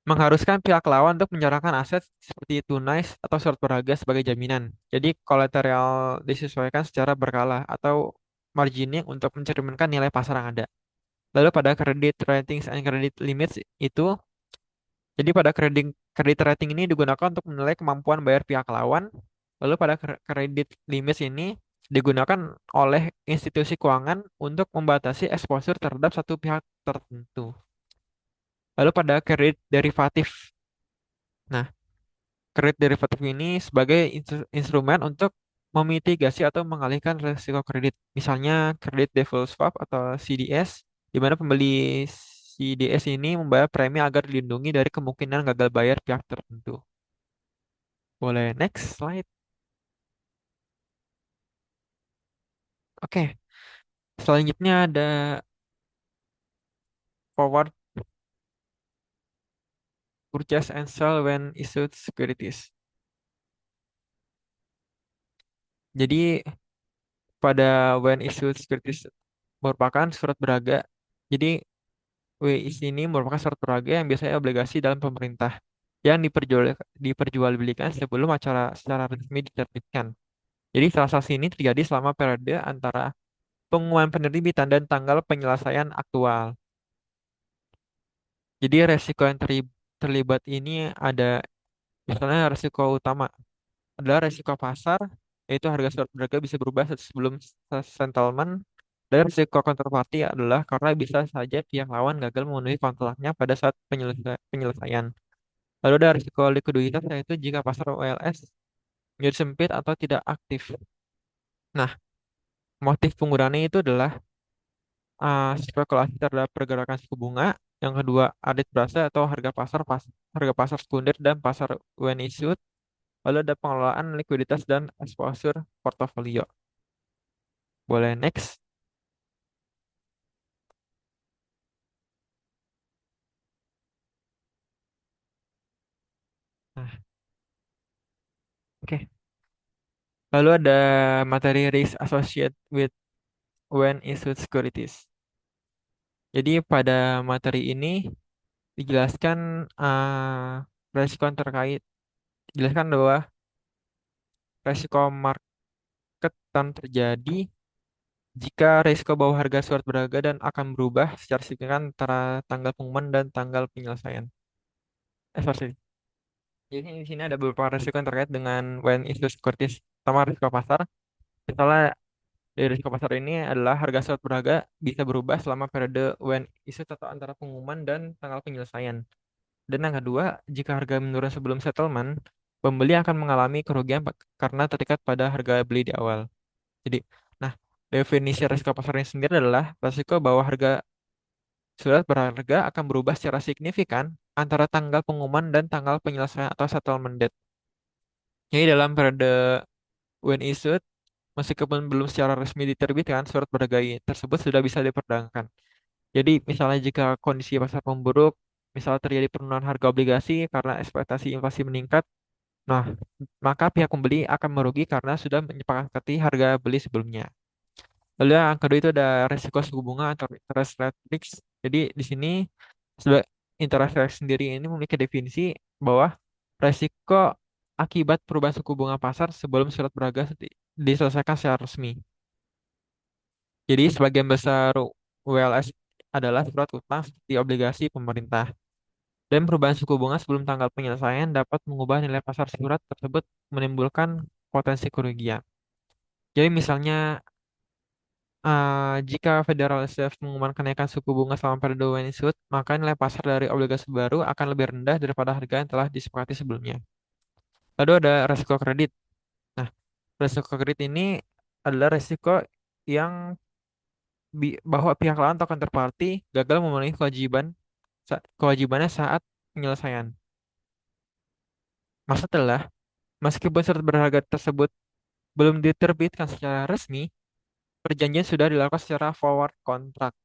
mengharuskan pihak lawan untuk menyerahkan aset seperti tunai atau surat berharga sebagai jaminan. Jadi kolateral disesuaikan secara berkala atau margining untuk mencerminkan nilai pasar yang ada. Lalu pada credit ratings and credit limits itu, jadi pada credit rating ini digunakan untuk menilai kemampuan bayar pihak lawan. Lalu pada credit limits ini digunakan oleh institusi keuangan untuk membatasi exposure terhadap satu pihak tertentu. Lalu pada kredit derivatif. Nah, kredit derivatif ini sebagai instrumen untuk memitigasi atau mengalihkan risiko kredit. Misalnya kredit default swap atau CDS, di mana pembeli CDS ini membayar premi agar dilindungi dari kemungkinan gagal bayar pihak tertentu. Boleh next slide. Oke, selanjutnya ada forward purchase and sell when issued securities. Jadi pada when issued securities merupakan surat berharga. Jadi WIS ini merupakan surat berharga yang biasanya obligasi dalam pemerintah yang diperjualbelikan sebelum acara secara resmi diterbitkan. Jadi transaksi ini terjadi selama periode antara pengumuman penerbitan dan tanggal penyelesaian aktual. Jadi resiko yang terlibat ini ada, misalnya resiko utama adalah resiko pasar, yaitu harga surat berharga bisa berubah sebelum settlement. Dan risiko counterparty adalah karena bisa saja pihak lawan gagal memenuhi kontraknya pada saat penyelesaian. Lalu ada risiko likuiditas, yaitu jika pasar OLS menjadi sempit atau tidak aktif. Nah, motif penggunaannya itu adalah spekulasi terhadap pergerakan suku bunga. Yang kedua, arbitrase atau harga pasar sekunder dan pasar when issued. Lalu ada pengelolaan likuiditas dan exposure portofolio. Boleh next. Nah, oke. Lalu ada materi risk associated with when issued securities. Jadi pada materi ini dijelaskan resiko yang terkait. Dijelaskan bahwa resiko market akan terjadi jika resiko bawah harga surat berharga dan akan berubah secara signifikan antara tanggal pengumuman dan tanggal penyelesaian. Sorry. Jadi di sini ada beberapa resiko yang terkait dengan when issued securities. Pertama, risiko pasar. Misalnya dari risiko pasar ini adalah harga surat berharga bisa berubah selama periode when issued atau antara pengumuman dan tanggal penyelesaian. Dan yang kedua, jika harga menurun sebelum settlement, pembeli akan mengalami kerugian karena terikat pada harga beli di awal. Jadi, nah, definisi risiko pasar ini sendiri adalah risiko bahwa harga surat berharga akan berubah secara signifikan antara tanggal pengumuman dan tanggal penyelesaian atau settlement date. Jadi dalam periode when issued, meskipun belum secara resmi diterbitkan, surat berharga tersebut sudah bisa diperdagangkan. Jadi misalnya jika kondisi pasar memburuk, misalnya terjadi penurunan harga obligasi karena ekspektasi inflasi meningkat, nah maka pihak pembeli akan merugi karena sudah menyepakati harga beli sebelumnya. Lalu yang kedua itu ada resiko suku bunga atau interest rate risk. Jadi di sini sebagai interest rate sendiri ini memiliki definisi bahwa resiko akibat perubahan suku bunga pasar sebelum surat berharga diselesaikan secara resmi. Jadi sebagian besar WLS adalah surat utang seperti obligasi pemerintah. Dan perubahan suku bunga sebelum tanggal penyelesaian dapat mengubah nilai pasar surat tersebut, menimbulkan potensi kerugian. Jadi misalnya jika Federal Reserve mengumumkan kenaikan suku bunga selama periode when issued, maka nilai pasar dari obligasi baru akan lebih rendah daripada harga yang telah disepakati sebelumnya. Lalu ada resiko kredit. Nah, resiko kredit ini adalah resiko yang bahwa pihak lain atau counterparty gagal memenuhi kewajibannya saat penyelesaian. Maksudnya, meskipun surat berharga tersebut belum diterbitkan secara resmi, perjanjian sudah dilakukan secara forward contract.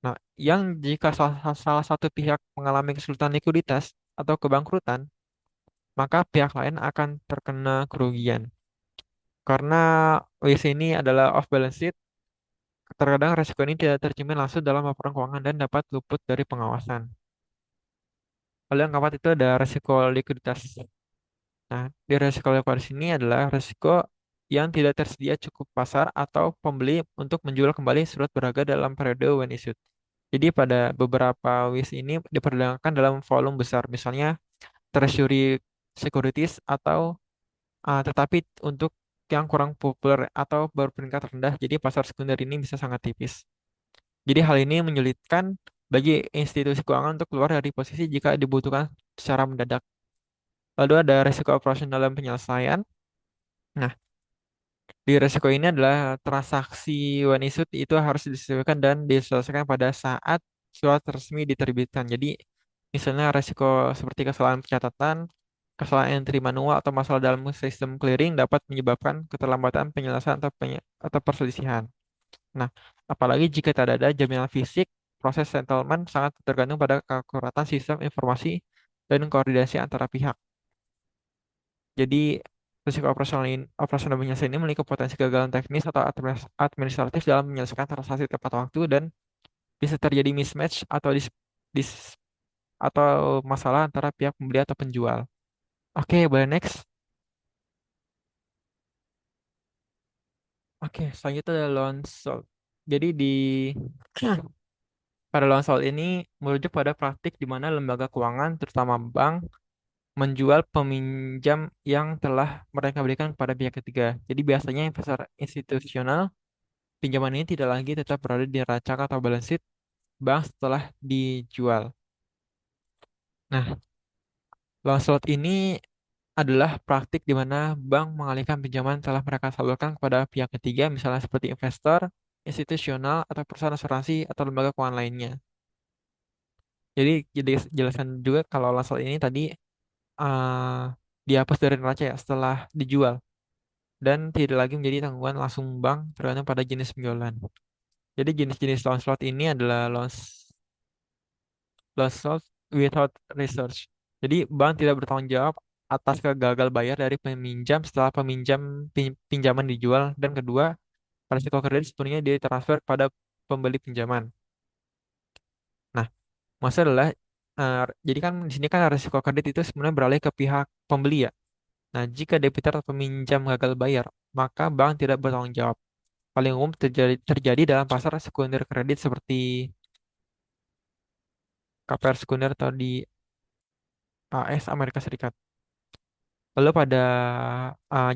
Nah, yang jika salah satu pihak mengalami kesulitan likuiditas atau kebangkrutan, maka pihak lain akan terkena kerugian. Karena WC ini adalah off balance sheet, terkadang resiko ini tidak tercermin langsung dalam laporan keuangan dan dapat luput dari pengawasan. Lalu yang keempat itu ada resiko likuiditas. Nah, di resiko likuiditas ini adalah resiko yang tidak tersedia cukup pasar atau pembeli untuk menjual kembali surat berharga dalam periode when issued. Jadi pada beberapa WIS ini diperdagangkan dalam volume besar, misalnya treasury securities atau tetapi untuk yang kurang populer atau berperingkat rendah, jadi pasar sekunder ini bisa sangat tipis. Jadi hal ini menyulitkan bagi institusi keuangan untuk keluar dari posisi jika dibutuhkan secara mendadak. Lalu ada resiko operasional dalam penyelesaian. Nah, di resiko ini adalah transaksi when issued itu harus disesuaikan dan diselesaikan pada saat surat resmi diterbitkan. Jadi, misalnya resiko seperti kesalahan pencatatan, kesalahan entry manual, atau masalah dalam sistem clearing dapat menyebabkan keterlambatan penyelesaian atau perselisihan. Nah, apalagi jika tidak ada jaminan fisik, proses settlement sangat tergantung pada keakuratan sistem informasi dan koordinasi antara pihak. Jadi, risiko operasional penyelesaian ini memiliki potensi kegagalan teknis atau administratif dalam menyelesaikan transaksi tepat waktu dan bisa terjadi mismatch atau dis- atau masalah antara pihak pembeli atau penjual. Oke, boleh next. Oke, selanjutnya ada loan sold. Jadi pada loan sold ini merujuk pada praktik di mana lembaga keuangan, terutama bank, menjual peminjam yang telah mereka berikan kepada pihak ketiga. Jadi biasanya investor institusional, pinjaman ini tidak lagi tetap berada di neraca atau balance sheet bank setelah dijual. Nah, loan slot ini adalah praktik di mana bank mengalihkan pinjaman telah mereka salurkan kepada pihak ketiga, misalnya seperti investor, institusional, atau perusahaan asuransi atau lembaga keuangan lainnya. Jadi jelaskan juga kalau loan slot ini tadi uh, dihapus dari neraca ya setelah dijual dan tidak lagi menjadi tanggungan langsung bank tergantung pada jenis penjualan. Jadi jenis-jenis loan slot ini adalah loan slot without research. Jadi bank tidak bertanggung jawab atas kegagalan bayar dari peminjam setelah pinjaman dijual, dan kedua, risiko kredit sepenuhnya ditransfer pada pembeli pinjaman. Nah, maksudnya adalah jadi kan di sini kan risiko kredit itu sebenarnya beralih ke pihak pembeli ya. Nah, jika debitur atau peminjam gagal bayar, maka bank tidak bertanggung jawab. Paling umum terjadi dalam pasar sekunder kredit seperti KPR sekunder atau di AS Amerika Serikat. Lalu pada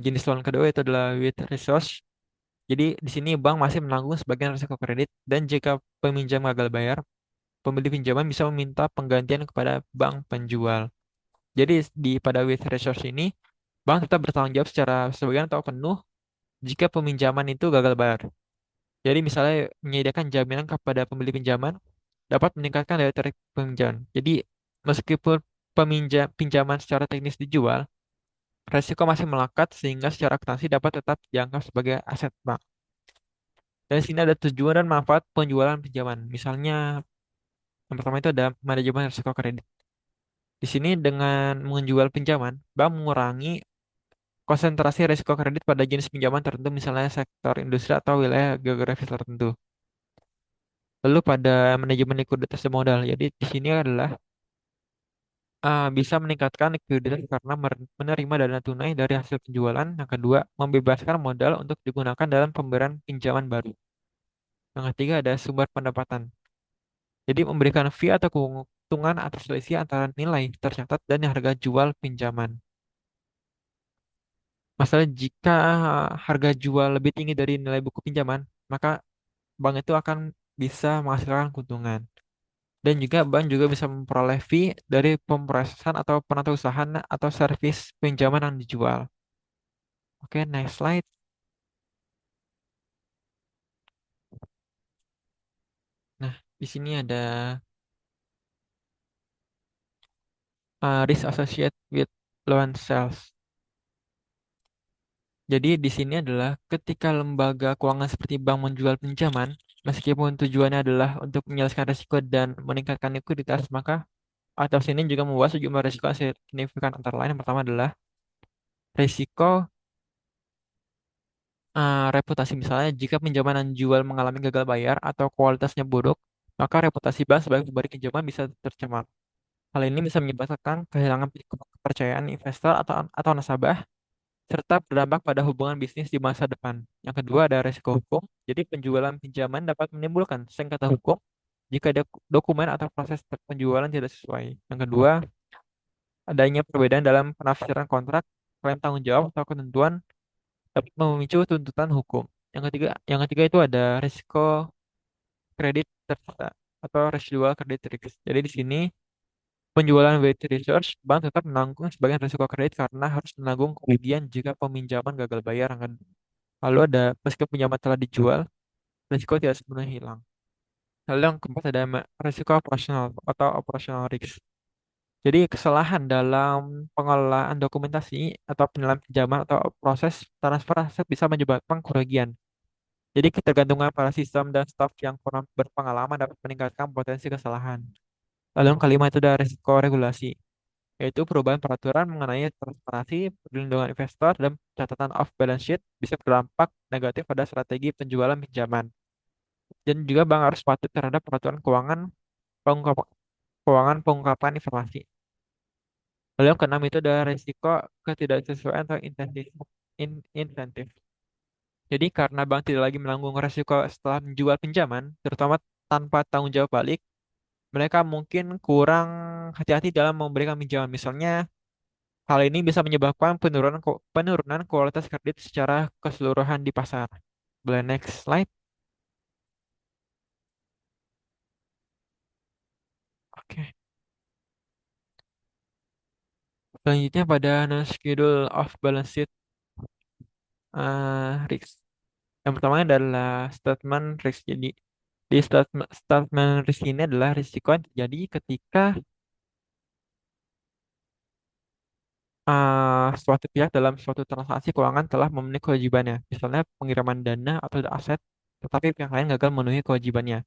jenis loan kedua itu adalah with resource. Jadi di sini bank masih menanggung sebagian risiko kredit dan jika peminjam gagal bayar, pembeli pinjaman bisa meminta penggantian kepada bank penjual. Jadi pada with resource ini, bank tetap bertanggung jawab secara sebagian atau penuh jika peminjaman itu gagal bayar. Jadi misalnya menyediakan jaminan kepada pembeli pinjaman dapat meningkatkan daya tarik peminjaman. Jadi meskipun pinjaman secara teknis dijual, resiko masih melekat sehingga secara akuntansi dapat tetap dianggap sebagai aset bank. Dan di sini ada tujuan dan manfaat penjualan pinjaman. Misalnya yang pertama itu ada manajemen risiko kredit. Di sini dengan menjual pinjaman, bank mengurangi konsentrasi risiko kredit pada jenis pinjaman tertentu, misalnya sektor industri atau wilayah geografis tertentu. Lalu pada manajemen likuiditas dan modal. Jadi di sini adalah bisa meningkatkan likuiditas karena menerima dana tunai dari hasil penjualan. Yang kedua, membebaskan modal untuk digunakan dalam pemberian pinjaman baru. Yang ketiga ada sumber pendapatan. Jadi memberikan fee atau keuntungan atas selisih antara nilai tercatat dan harga jual pinjaman. Masalah jika harga jual lebih tinggi dari nilai buku pinjaman, maka bank itu akan bisa menghasilkan keuntungan. Dan juga bank juga bisa memperoleh fee dari pemrosesan atau penatausahaan atau servis pinjaman yang dijual. Oke, next slide. Di sini ada risk associated with loan sales. Jadi di sini adalah ketika lembaga keuangan seperti bank menjual pinjaman, meskipun tujuannya adalah untuk menyelesaikan risiko dan meningkatkan likuiditas, maka atau sini juga membawa sejumlah risiko yang signifikan antara lain. Yang pertama adalah risiko reputasi. Misalnya jika pinjaman yang dijual mengalami gagal bayar atau kualitasnya buruk, maka reputasi bank sebagai pemberi pinjaman bisa tercemar. Hal ini bisa menyebabkan kehilangan kepercayaan investor atau nasabah serta berdampak pada hubungan bisnis di masa depan. Yang kedua ada risiko hukum. Jadi penjualan pinjaman dapat menimbulkan sengketa hukum jika dokumen atau proses penjualan tidak sesuai. Yang kedua, adanya perbedaan dalam penafsiran kontrak, klaim tanggung jawab atau ketentuan dapat memicu tuntutan hukum. Yang ketiga itu ada risiko kredit tersisa atau residual credit risk. Jadi di sini penjualan weight research, bank tetap menanggung sebagian risiko kredit karena harus menanggung kerugian jika peminjaman gagal bayar. Lalu ada meskipun pinjaman telah dijual, risiko tidak sepenuhnya hilang. Lalu yang keempat ada risiko operasional atau operational risk. Jadi kesalahan dalam pengelolaan dokumentasi atau penilaian pinjaman atau proses transfer aset bisa menyebabkan kerugian. Jadi ketergantungan pada sistem dan staf yang kurang berpengalaman dapat meningkatkan potensi kesalahan. Lalu yang kelima itu ada risiko regulasi, yaitu perubahan peraturan mengenai transparansi, perlindungan investor, dan catatan off balance sheet bisa berdampak negatif pada strategi penjualan pinjaman. Dan juga bank harus patuh terhadap peraturan pengungkapan informasi. Lalu yang keenam itu ada risiko ketidaksesuaian atau insentif. Jadi karena bank tidak lagi menanggung risiko setelah menjual pinjaman, terutama tanpa tanggung jawab balik, mereka mungkin kurang hati-hati dalam memberikan pinjaman. Misalnya, hal ini bisa menyebabkan penurunan kualitas kredit secara keseluruhan di pasar. Boleh next slide. Oke. Selanjutnya pada non-schedule of balance sheet risk. Yang pertama adalah statement risk. Jadi di statement risk ini adalah risiko yang terjadi ketika suatu pihak dalam suatu transaksi keuangan telah memenuhi kewajibannya, misalnya pengiriman dana atau aset, tetapi pihak lain gagal memenuhi kewajibannya.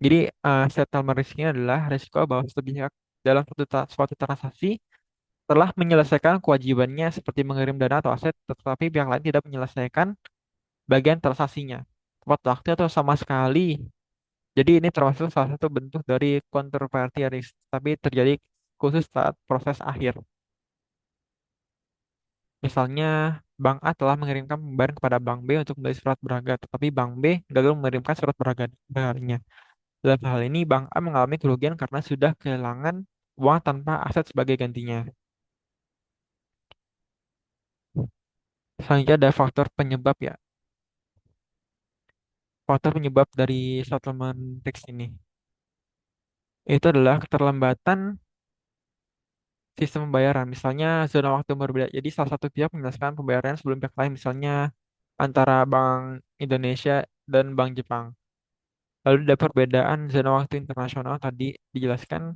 Jadi, settlement risk-nya adalah risiko bahwa suatu pihak dalam suatu transaksi telah menyelesaikan kewajibannya seperti mengirim dana atau aset, tetapi pihak lain tidak menyelesaikan bagian transaksinya tepat waktu atau sama sekali. Jadi ini termasuk salah satu bentuk dari counterparty risk, tapi terjadi khusus saat proses akhir. Misalnya, Bank A telah mengirimkan pembayaran kepada Bank B untuk membeli surat berharga, tetapi Bank B gagal mengirimkan surat berharganya. Dalam hal ini, Bank A mengalami kerugian karena sudah kehilangan uang tanpa aset sebagai gantinya. Selanjutnya ada faktor penyebab ya. Faktor penyebab dari settlement risk ini. Itu adalah keterlambatan sistem pembayaran. Misalnya zona waktu berbeda. Jadi salah satu pihak menyelesaikan pembayaran sebelum pihak lain. Misalnya antara Bank Indonesia dan Bank Jepang. Lalu ada perbedaan zona waktu internasional tadi dijelaskan.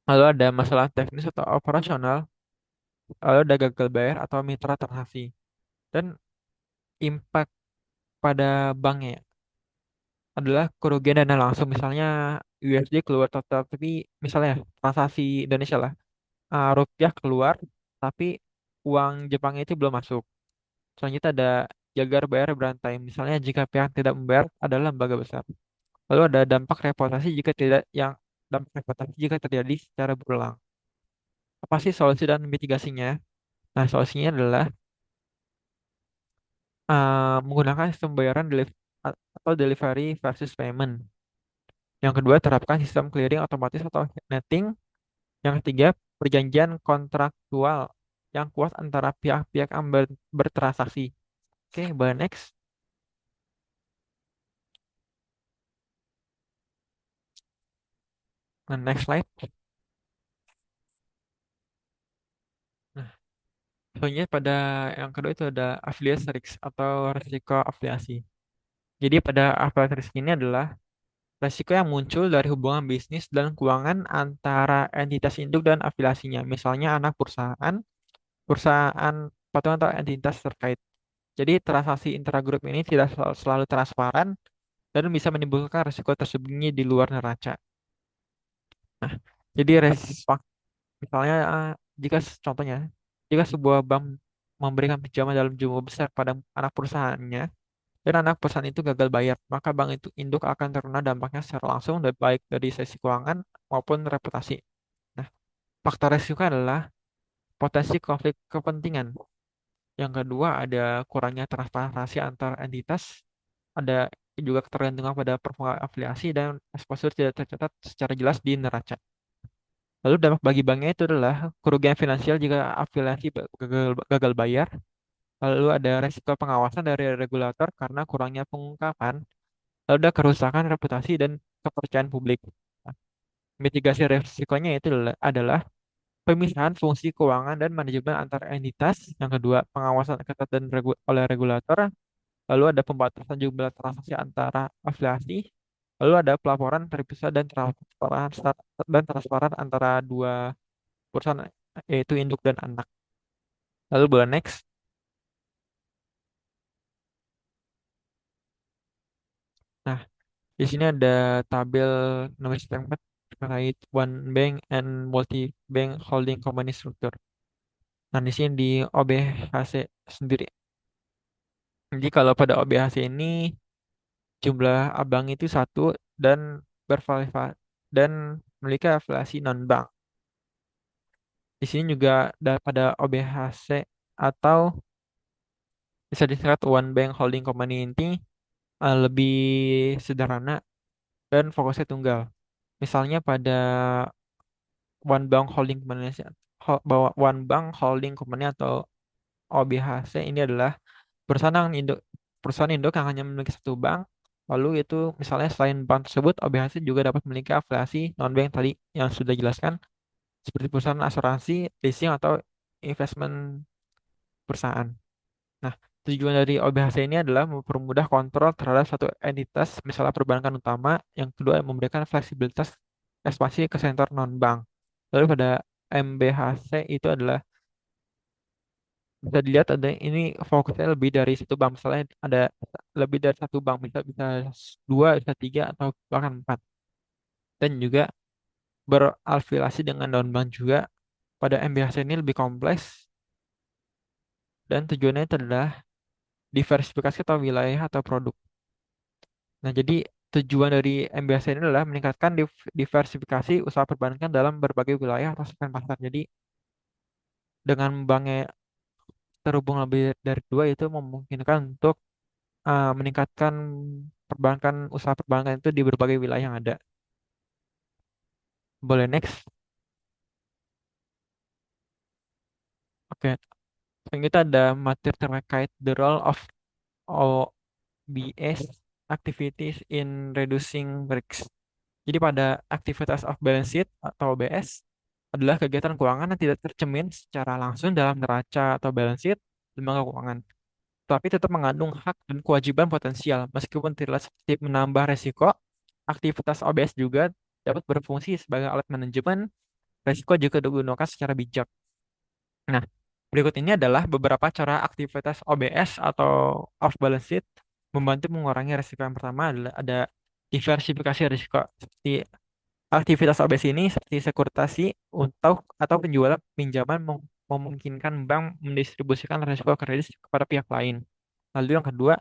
Lalu ada masalah teknis atau operasional. Lalu ada gagal bayar atau mitra transaksi. Dan impact pada banknya ya, adalah kerugian dana langsung. Misalnya USD keluar total. Tapi misalnya transaksi Indonesia lah. Rupiah keluar. Tapi uang Jepang itu belum masuk. Selanjutnya ada jagar bayar berantai. Misalnya jika pihak tidak membayar adalah lembaga besar. Lalu ada dampak reputasi jika terjadi secara berulang. Apa sih solusi dan mitigasinya? Nah, solusinya adalah menggunakan sistem pembayaran atau delivery versus payment. Yang kedua, terapkan sistem clearing otomatis atau netting. Yang ketiga, perjanjian kontraktual yang kuat antara pihak-pihak yang bertransaksi. Oke, boleh next. Nah, next slide. Nah, selanjutnya pada yang kedua itu ada affiliate risk atau risiko afiliasi. Jadi pada affiliate risk ini adalah resiko yang muncul dari hubungan bisnis dan keuangan antara entitas induk dan afiliasinya. Misalnya anak perusahaan, perusahaan patungan atau entitas terkait. Jadi transaksi intragrup ini tidak selalu transparan dan bisa menimbulkan risiko tersembunyi di luar neraca. Nah, jadi misalnya contohnya, jika sebuah bank memberikan pinjaman dalam jumlah besar pada anak perusahaannya dan anak perusahaan itu gagal bayar, maka bank itu induk akan terkena dampaknya secara langsung baik dari sisi keuangan maupun reputasi. Nah, faktor risiko adalah potensi konflik kepentingan. Yang kedua ada kurangnya transparansi antar entitas, ada juga ketergantungan pada performa afiliasi dan eksposur tidak tercatat secara jelas di neraca. Lalu dampak bagi banknya itu adalah kerugian finansial jika afiliasi gagal bayar. Lalu ada resiko pengawasan dari regulator karena kurangnya pengungkapan. Lalu ada kerusakan reputasi dan kepercayaan publik. Nah, mitigasi resikonya itu adalah pemisahan fungsi keuangan dan manajemen antar entitas. Yang kedua, pengawasan ketat dan oleh regulator. Lalu ada pembatasan jumlah transaksi antara afiliasi. Lalu ada pelaporan terpisah dan transparan antara dua perusahaan, yaitu induk dan anak. Lalu boleh next. Nah, di sini ada tabel nomor template terkait one bank and multi bank holding company structure. Nah, di sini di OBHC sendiri. Jadi kalau pada OBHC ini jumlah abang itu satu dan bervalidasi dan memiliki afiliasi non bank. Di sini juga pada OBHC atau bisa disingkat One Bank Holding Company ini lebih sederhana dan fokusnya tunggal. Misalnya pada One Bank Holding Company, One Bank Holding Company atau OBHC ini adalah perusahaan induk yang hanya memiliki satu bank. Lalu itu misalnya selain bank tersebut, OBHC juga dapat memiliki afiliasi non-bank tadi yang sudah dijelaskan seperti perusahaan asuransi, leasing atau investment perusahaan. Nah, tujuan dari OBHC ini adalah mempermudah kontrol terhadap satu entitas, misalnya perbankan utama. Yang kedua, memberikan fleksibilitas ekspansi ke sektor non-bank. Lalu pada MBHC itu adalah bisa dilihat ada ini fokusnya lebih dari satu bank. Misalnya ada lebih dari satu bank, bisa bisa dua, bisa tiga atau bahkan empat. Dan juga berafiliasi dengan non-bank juga. Pada MBHC ini lebih kompleks dan tujuannya itu adalah diversifikasi atau wilayah atau produk. Nah, jadi tujuan dari MBS ini adalah meningkatkan diversifikasi usaha perbankan dalam berbagai wilayah atau segmen pasar. Jadi, dengan banknya terhubung lebih dari dua itu memungkinkan untuk meningkatkan usaha perbankan itu di berbagai wilayah yang ada. Boleh next. Oke, selanjutnya ada materi terkait the role of OBS activities in reducing risks. Jadi pada aktivitas off balance sheet atau OBS adalah kegiatan keuangan yang tidak tercermin secara langsung dalam neraca atau balance sheet lembaga keuangan, tapi tetap mengandung hak dan kewajiban potensial. Meskipun terlihat seperti menambah resiko, aktivitas OBS juga dapat berfungsi sebagai alat manajemen resiko jika digunakan secara bijak. Nah, berikut ini adalah beberapa cara aktivitas OBS atau off balance sheet membantu mengurangi resiko. Yang pertama adalah ada diversifikasi risiko. Seperti aktivitas OBS ini seperti sekuritasi untuk atau penjualan pinjaman memungkinkan bank mendistribusikan risiko kredit kepada pihak lain. Lalu yang kedua,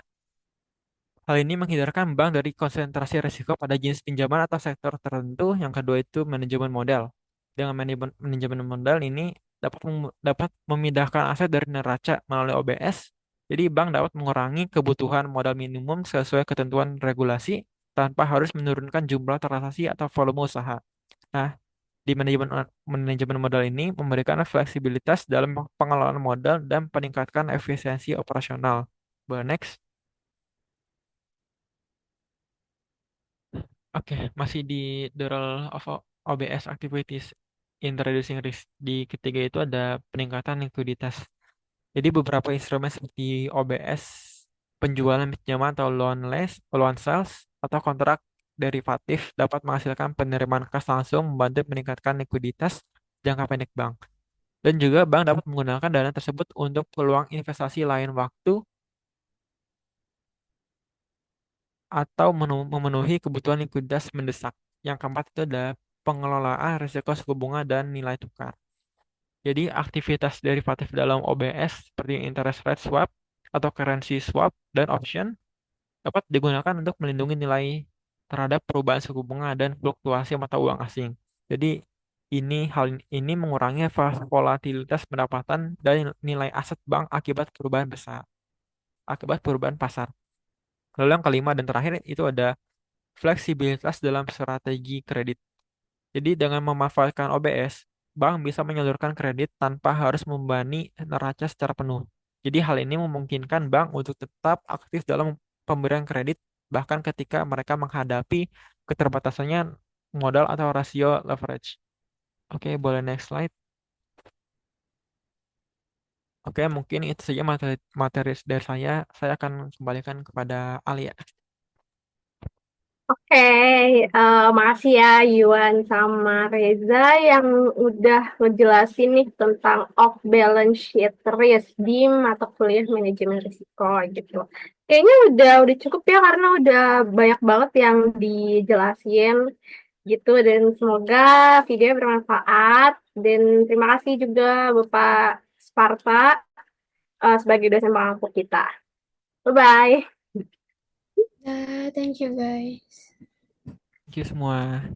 hal ini menghindarkan bank dari konsentrasi risiko pada jenis pinjaman atau sektor tertentu. Yang kedua itu manajemen modal. Dengan manajemen modal ini dapat memindahkan aset dari neraca melalui OBS. Jadi bank dapat mengurangi kebutuhan modal minimum sesuai ketentuan regulasi tanpa harus menurunkan jumlah transaksi atau volume usaha. Nah, di manajemen modal ini memberikan fleksibilitas dalam pengelolaan modal dan meningkatkan efisiensi operasional. Boleh next. Oke, masih di the role of OBS activities introducing risk. Di ketiga itu ada peningkatan likuiditas. Jadi beberapa instrumen seperti OBS, penjualan pinjaman atau loan sales, atau kontrak derivatif dapat menghasilkan penerimaan kas langsung membantu meningkatkan likuiditas jangka pendek bank. Dan juga bank dapat menggunakan dana tersebut untuk peluang investasi lain waktu atau memenuhi kebutuhan likuiditas mendesak. Yang keempat itu adalah pengelolaan risiko suku bunga dan nilai tukar. Jadi aktivitas derivatif dalam OBS seperti interest rate swap atau currency swap dan option dapat digunakan untuk melindungi nilai terhadap perubahan suku bunga dan fluktuasi mata uang asing. Jadi hal ini mengurangi volatilitas pendapatan dan nilai aset bank akibat perubahan pasar. Lalu yang kelima dan terakhir itu ada fleksibilitas dalam strategi kredit. Jadi dengan memanfaatkan OBS, bank bisa menyalurkan kredit tanpa harus membebani neraca secara penuh. Jadi hal ini memungkinkan bank untuk tetap aktif dalam pemberian kredit bahkan ketika mereka menghadapi keterbatasannya modal atau rasio leverage. Oke, boleh next slide. Oke, mungkin itu saja materi dari saya. Saya akan kembalikan kepada Alia. Oke, makasih ya Yuan sama Reza yang udah ngejelasin nih tentang off balance sheet risk di mata kuliah manajemen risiko gitu. Kayaknya udah cukup ya karena udah banyak banget yang dijelasin gitu dan semoga videonya bermanfaat dan terima kasih juga Bapak Sparta sebagai dosen pengampu kita. Bye bye. Thank you guys. Thank you semua.